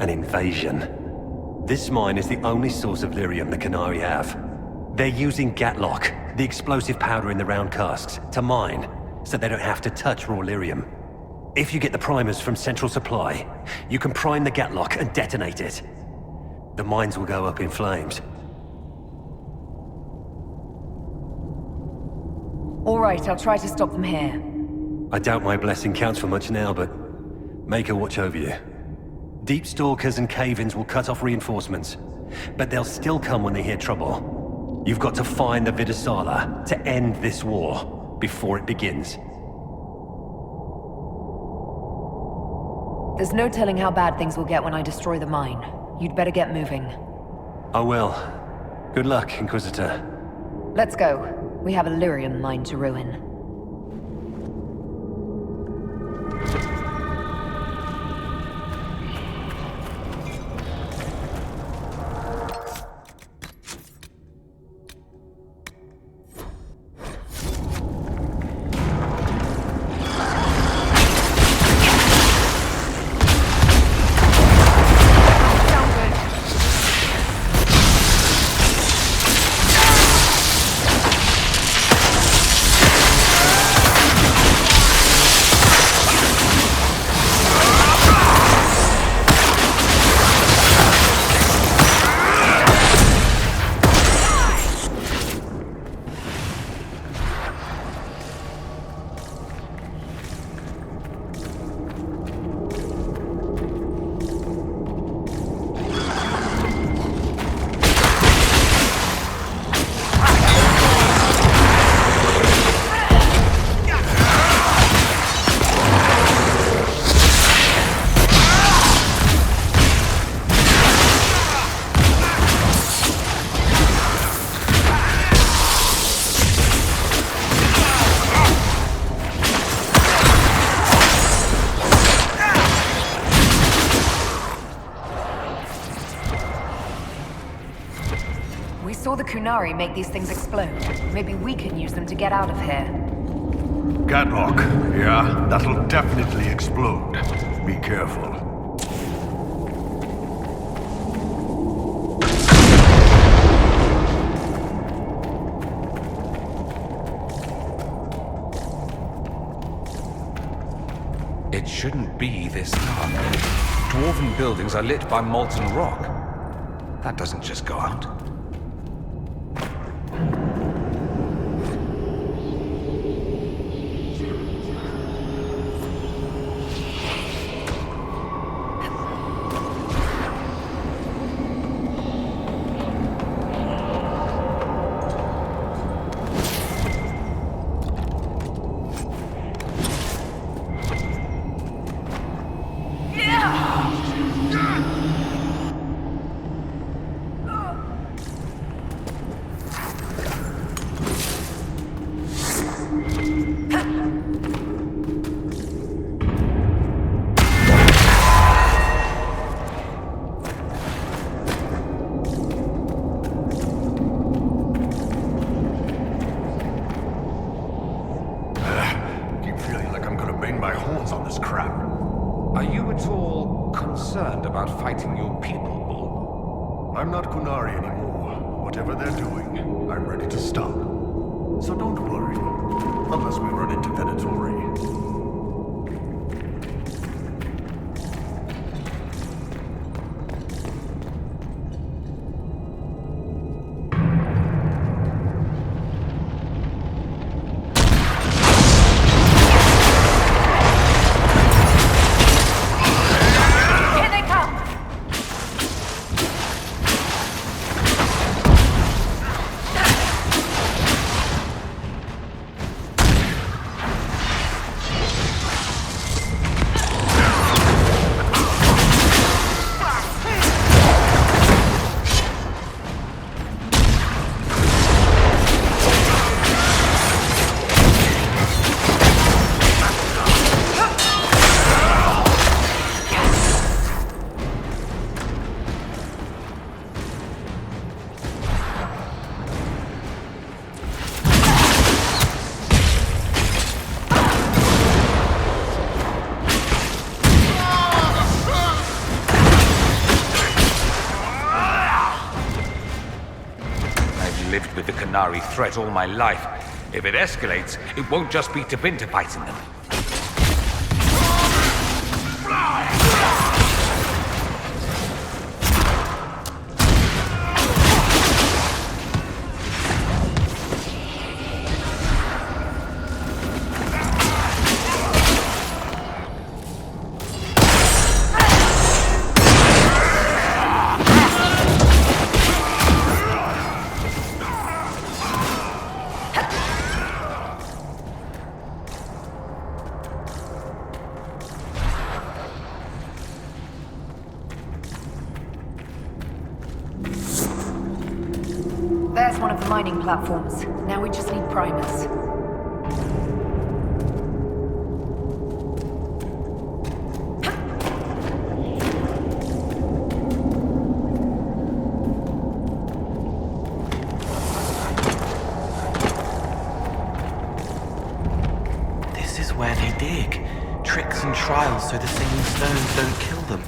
Q: An invasion. This mine is the only source of lyrium the Qunari have. They're using Gatlock, the explosive powder in the round casks, to mine, so they don't have to touch raw lyrium. If you get the primers from Central Supply, you can prime the Gatlock and detonate it. The mines will go up in flames.
A: All right, I'll try to stop them here.
Q: I doubt my blessing counts for much now, but make her watch over you. Deep Stalkers and Cave-ins will cut off reinforcements, but they'll still come when they hear trouble. You've got to find the Vidasala to end this war before it begins.
A: There's no telling how bad things will get when I destroy the mine. You'd better get moving.
Q: I will. Good luck, Inquisitor.
A: Let's go. We have a lyrium mine to ruin. The Qunari make these things explode. Maybe we can use them to get out of here.
P: Gatlock, yeah? That'll definitely explode. Be careful.
D: It shouldn't be this dark. Dwarven buildings are lit by molten rock. That doesn't just go out. Are you at all concerned about fighting your people, Bull?
P: I'm not Qunari anymore. Whatever they're doing, I'm ready to stop. So don't worry. Unless we run into Venatori.
D: Lived with the Qunari threat all my life. If it escalates, it won't just be Tabinta fighting them.
A: There's one of the mining platforms. Now we just need primers.
L: This is where they dig. Tricks and trials so the singing stones don't kill them.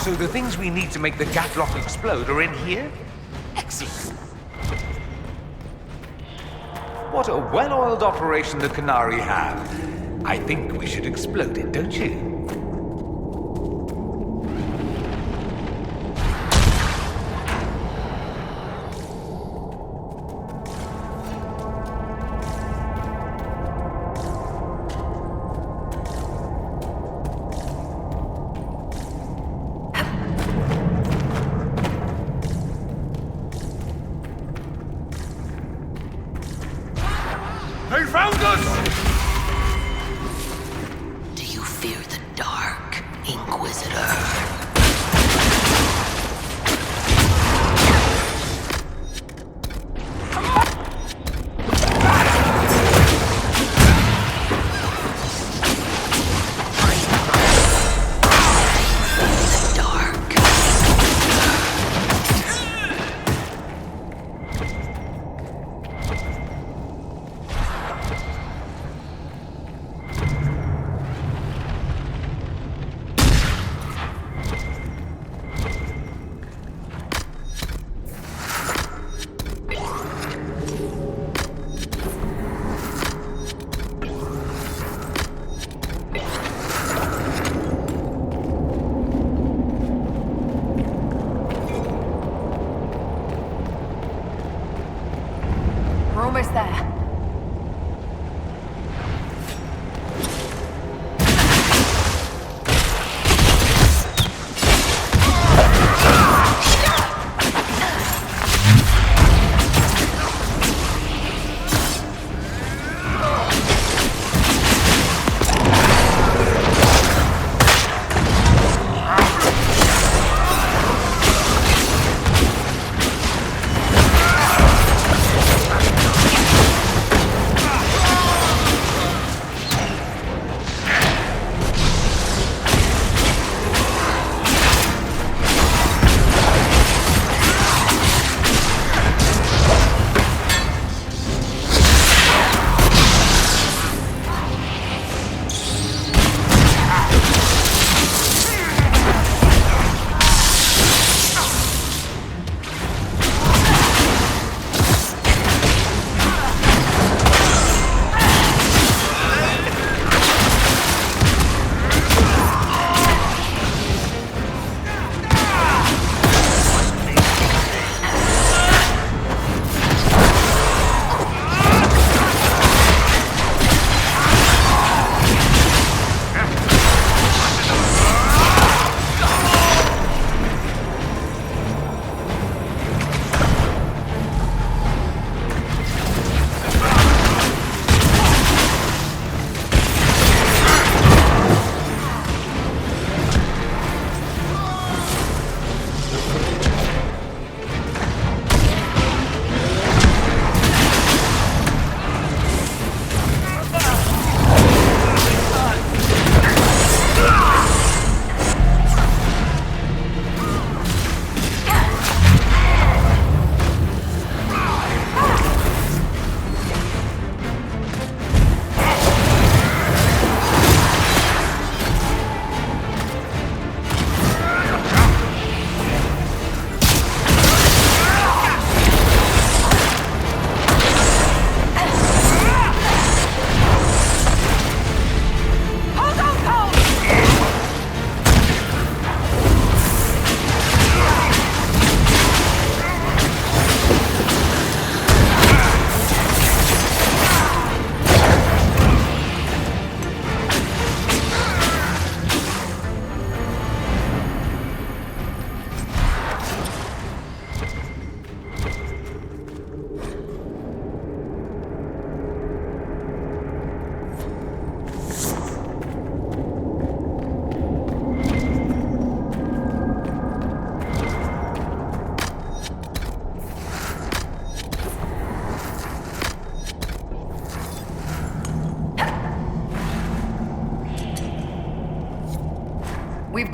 D: So the things we need to make the gap lock explode are in here? Excellent. What a well-oiled operation the Qunari have. I think we should explode it, don't you?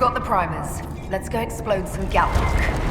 A: got the primers. Let's go explode some Galrock.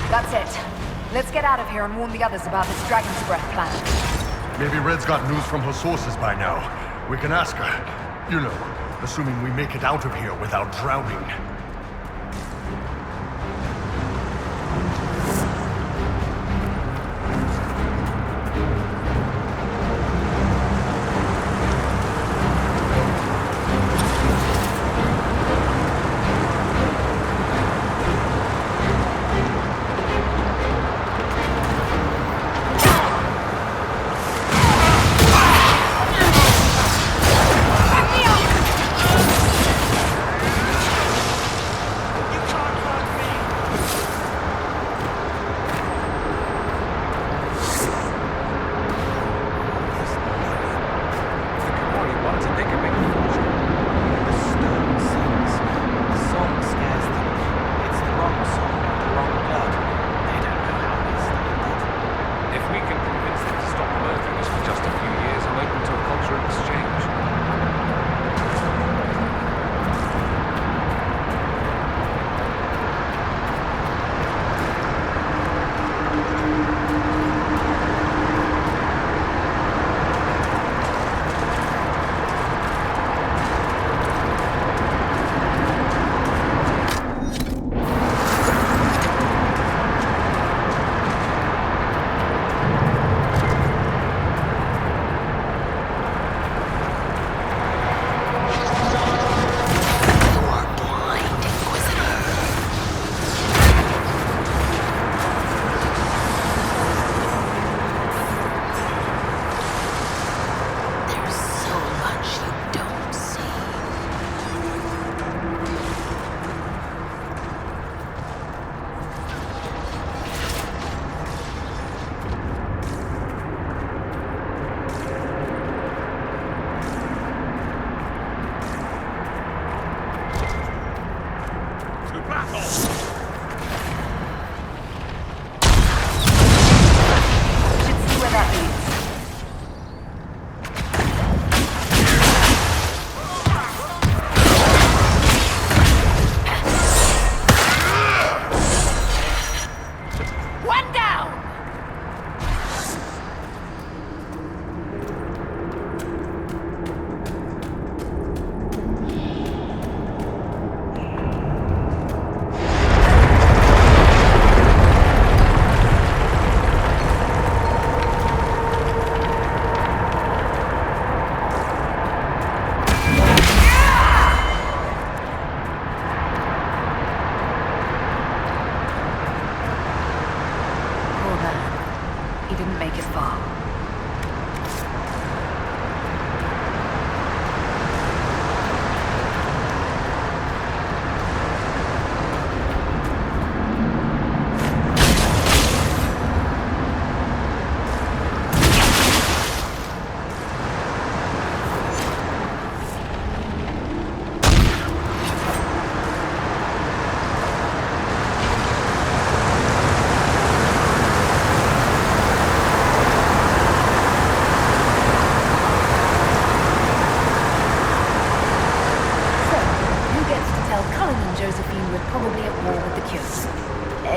A: That's it. Let's get out of here and warn the others about this Dragon's Breath plan.
P: Maybe Red's got news from her sources by now. We can ask her. You know, assuming we make it out of here without drowning.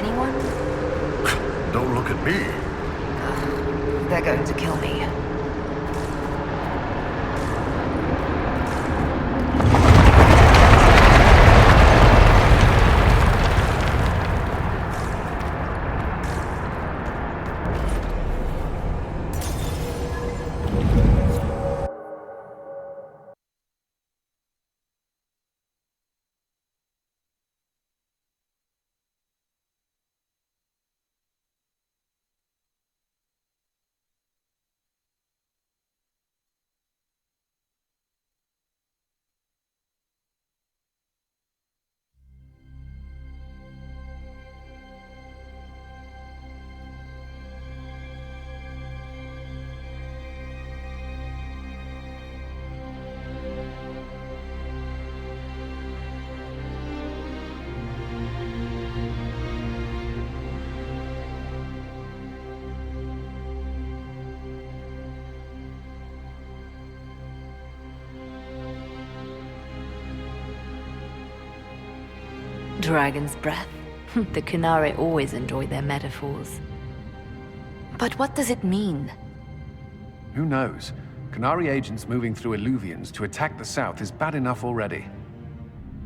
A: anyone?
P: Don't look at me.
A: They're going to kill me.
I: Dragon's breath. The Qunari always enjoy their metaphors. But what does it mean?
G: Who knows? Qunari agents moving through Illuvians to attack the south is bad enough already.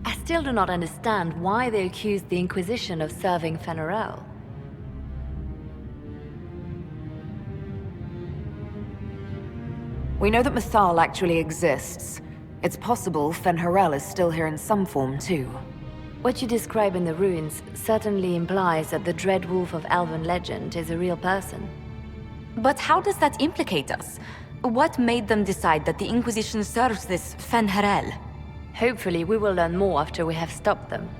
I: I still do not understand why they accused the Inquisition of serving Fenarel.
A: We know that Mythal actually exists. It's possible Fenharel is still here in some form, too.
I: What you describe in the ruins certainly implies that the Dread Wolf of Elven legend is a real person.
H: But how does that implicate us? What made them decide that the Inquisition serves this Fenharel?
I: Hopefully we will learn more after we have stopped them.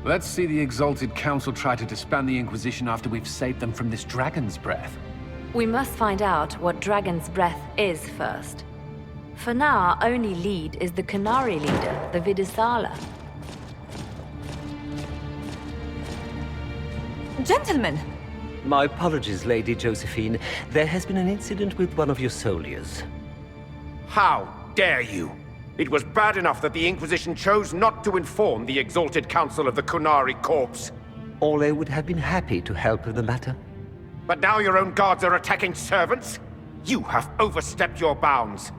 G: Let's see the Exalted Council try to disband the Inquisition after we've saved them from this dragon's breath.
I: We must find out what Dragon's Breath is first. For now, our only lead is the Qunari leader, the Vidisala.
H: Gentlemen!
Q: My apologies, Lady Josephine. There has been an incident with one of your soldiers.
R: How dare you? It was bad enough that the Inquisition chose not to inform the Exalted Council of the Qunari Corps.
Q: Ole would have been happy to help with the matter.
R: But now your own guards are attacking servants? You have overstepped your bounds.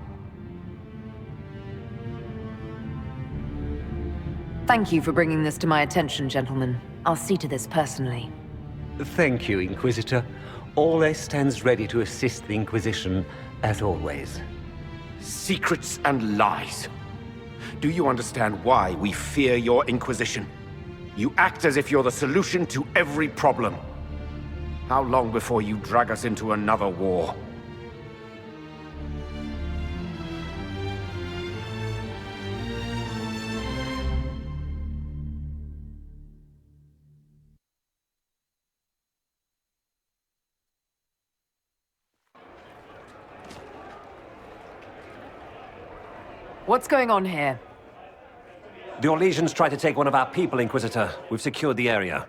A: Thank you for bringing this to my attention, gentlemen. I'll see to this personally.
Q: Thank you, Inquisitor. Ole stands ready to assist the Inquisition, as always.
R: Secrets and lies. Do you understand why we fear your Inquisition? You act as if you're the solution to every problem. How long before you drag us into another war?
A: What's going on here?
Q: The Orlesians tried to take one of our people, Inquisitor. We've secured the area.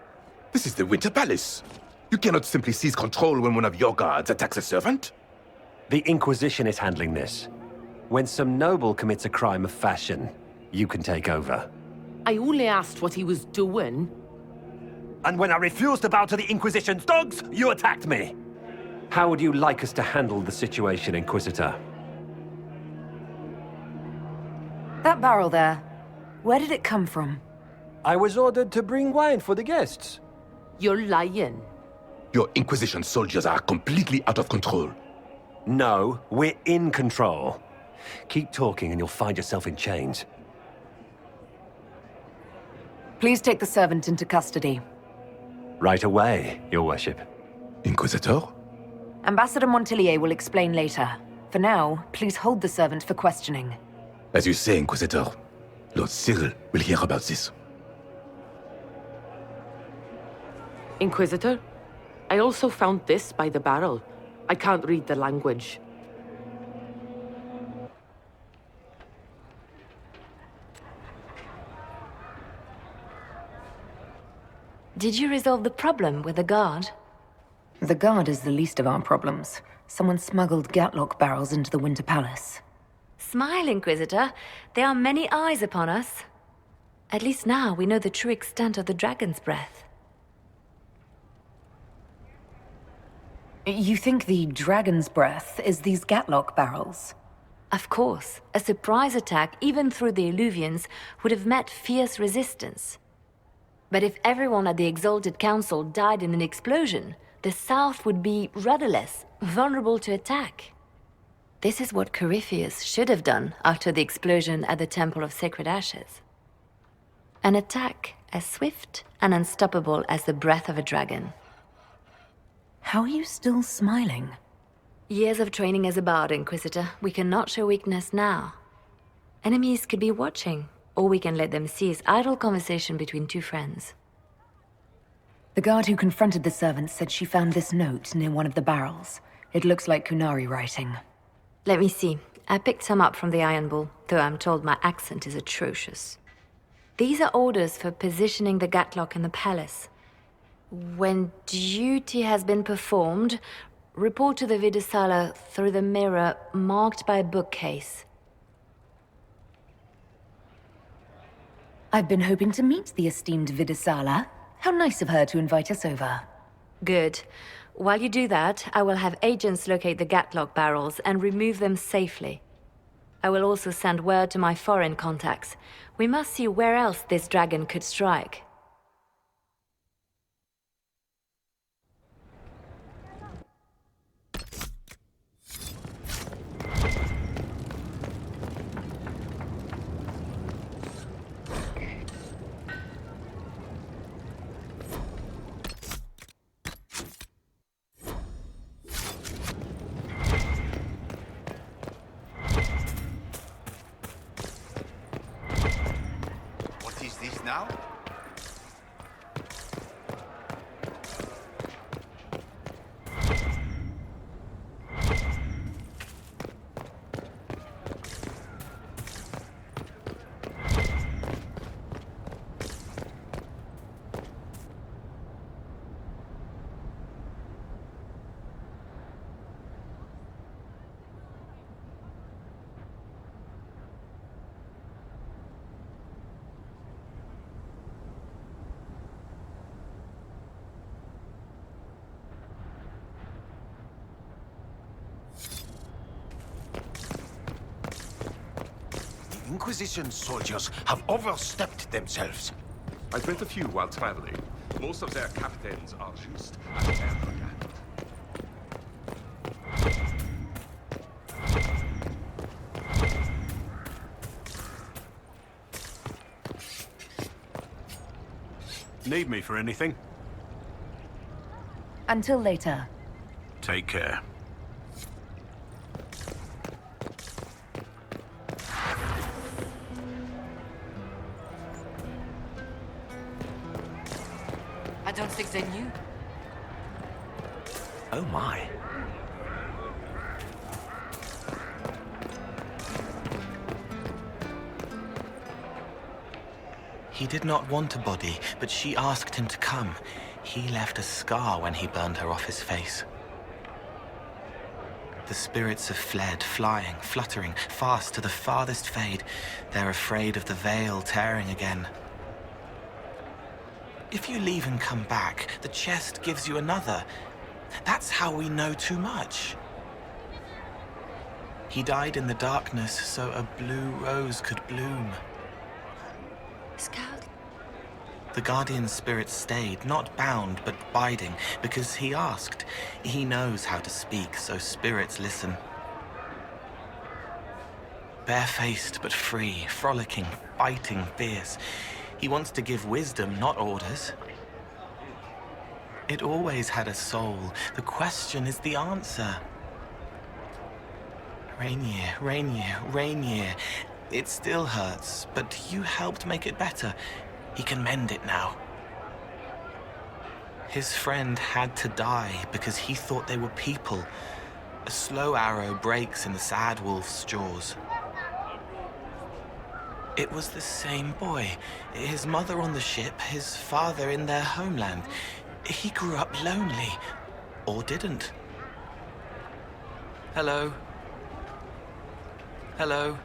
S: This is the Winter Palace. You cannot simply seize control when one of your guards attacks a servant.
Q: The Inquisition is handling this. When some noble commits a crime of fashion, you can take over.
T: I only asked what he was doing.
Q: And when I refused to bow to the Inquisition's dogs, you attacked me! How would you like us to handle the situation, Inquisitor?
A: That barrel there, where did it come from?
Q: I was ordered to bring wine for the guests.
T: You're lying.
S: Your Inquisition soldiers are completely out of control.
Q: No, we're in control. Keep talking and you'll find yourself in chains.
A: Please take the servant into custody.
Q: Right away, Your Worship.
S: Inquisitor?
A: Ambassador Montillier will explain later. For now, please hold the servant for questioning.
S: As you say, Inquisitor. Lord Cyril will hear about this.
T: Inquisitor, I also found this by the barrel. I can't read the language.
I: Did you resolve the problem with the guard?
A: The guard is the least of our problems. Someone smuggled Gatlock barrels into the Winter Palace.
I: Smile, Inquisitor. There are many eyes upon us. At least now we know the true extent of the Dragon's Breath.
A: You think the dragon's breath is these Gatlock barrels?
I: Of course, a surprise attack, even through the Illuvians, would have met fierce resistance. But if everyone at the Exalted Council died in an explosion, the South would be rudderless, vulnerable to attack. This is what Corypheus should have done after the explosion at the Temple of Sacred Ashes. An attack as swift and unstoppable as the breath of a dragon.
A: How are you still smiling?
I: Years of training as a bard, Inquisitor. We cannot show weakness now. Enemies could be watching, or we can let them see as idle conversation between two friends.
A: The guard who confronted the servant said she found this note near one of the barrels. It looks like Qunari writing.
I: Let me see. I picked some up from the Iron Bull, though I'm told my accent is atrocious. These are orders for positioning the Gatlock in the palace. When duty has been performed, report to the Vidusala through the mirror marked by a bookcase.
A: I've been hoping to meet the esteemed Vidusala. How nice of her to invite us over.
I: Good. While you do that, I will have agents locate the Gatlock barrels and remove them safely. I will also send word to my foreign contacts. We must see where else this dragon could strike.
C: Now?
S: Inquisition soldiers have overstepped themselves.
U: I've met a few while traveling. Most of their captains are just as arrogant.
N: Need me for anything?
A: Until later.
N: Take care.
H: I don't think they knew.
C: Oh my.
L: He did not want a body, but she asked him to come. He left a scar when he burned her off his face. The spirits have fled, flying, fluttering, fast to the farthest fade. They're afraid of the veil tearing again. If you leave and come back, the chest gives you another. That's how we know too much. He died in the darkness so a blue rose could bloom.
H: Scout.
L: The guardian spirit stayed, not bound, but biding, because he asked. He knows how to speak, so spirits listen. Barefaced but free, frolicking, fighting, fierce. He wants to give wisdom, not orders. It always had a soul. The question is the answer. Rainier, Rainier, Rainier. It still hurts, but you helped make it better. He can mend it now. His friend had to die because he thought they were people. A slow arrow breaks in the sad wolf's jaws. It was the same boy. His mother on the ship, his father in their homeland. He grew up lonely. Or didn't. Hello. Hello.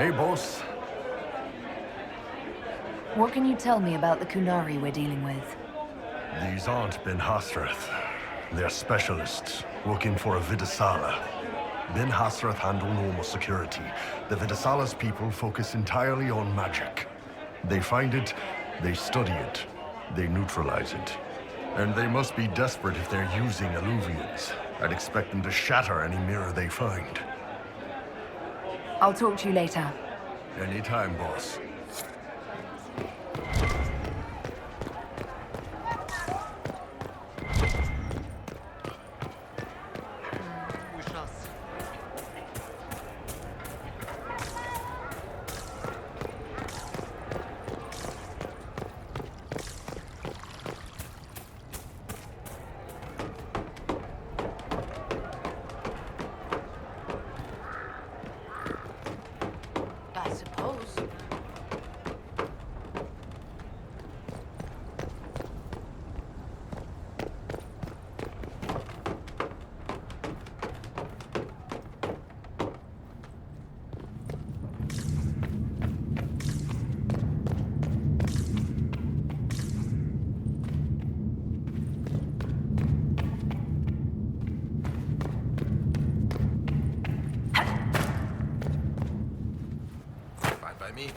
P: Hey, boss.
A: What can you tell me about the Qunari we're dealing with?
P: These aren't Ben Hasrath. They're specialists working for a Vidasala. Ben Hasrath handle normal security. The Vidasala's people focus entirely on magic. They find it, they study it, they neutralize it. And they must be desperate if they're using Illuvians. I'd expect them to shatter any mirror they find.
A: I'll talk to you later.
P: Anytime, boss.
E: I suppose.
J: Fine by me.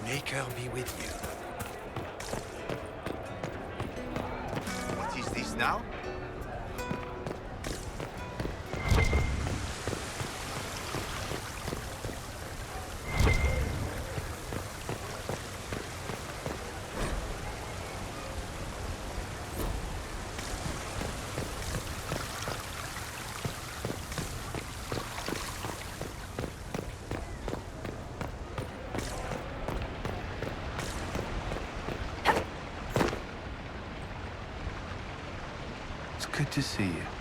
J: Make her be with you.
B: What is this now?
G: It's good to see you.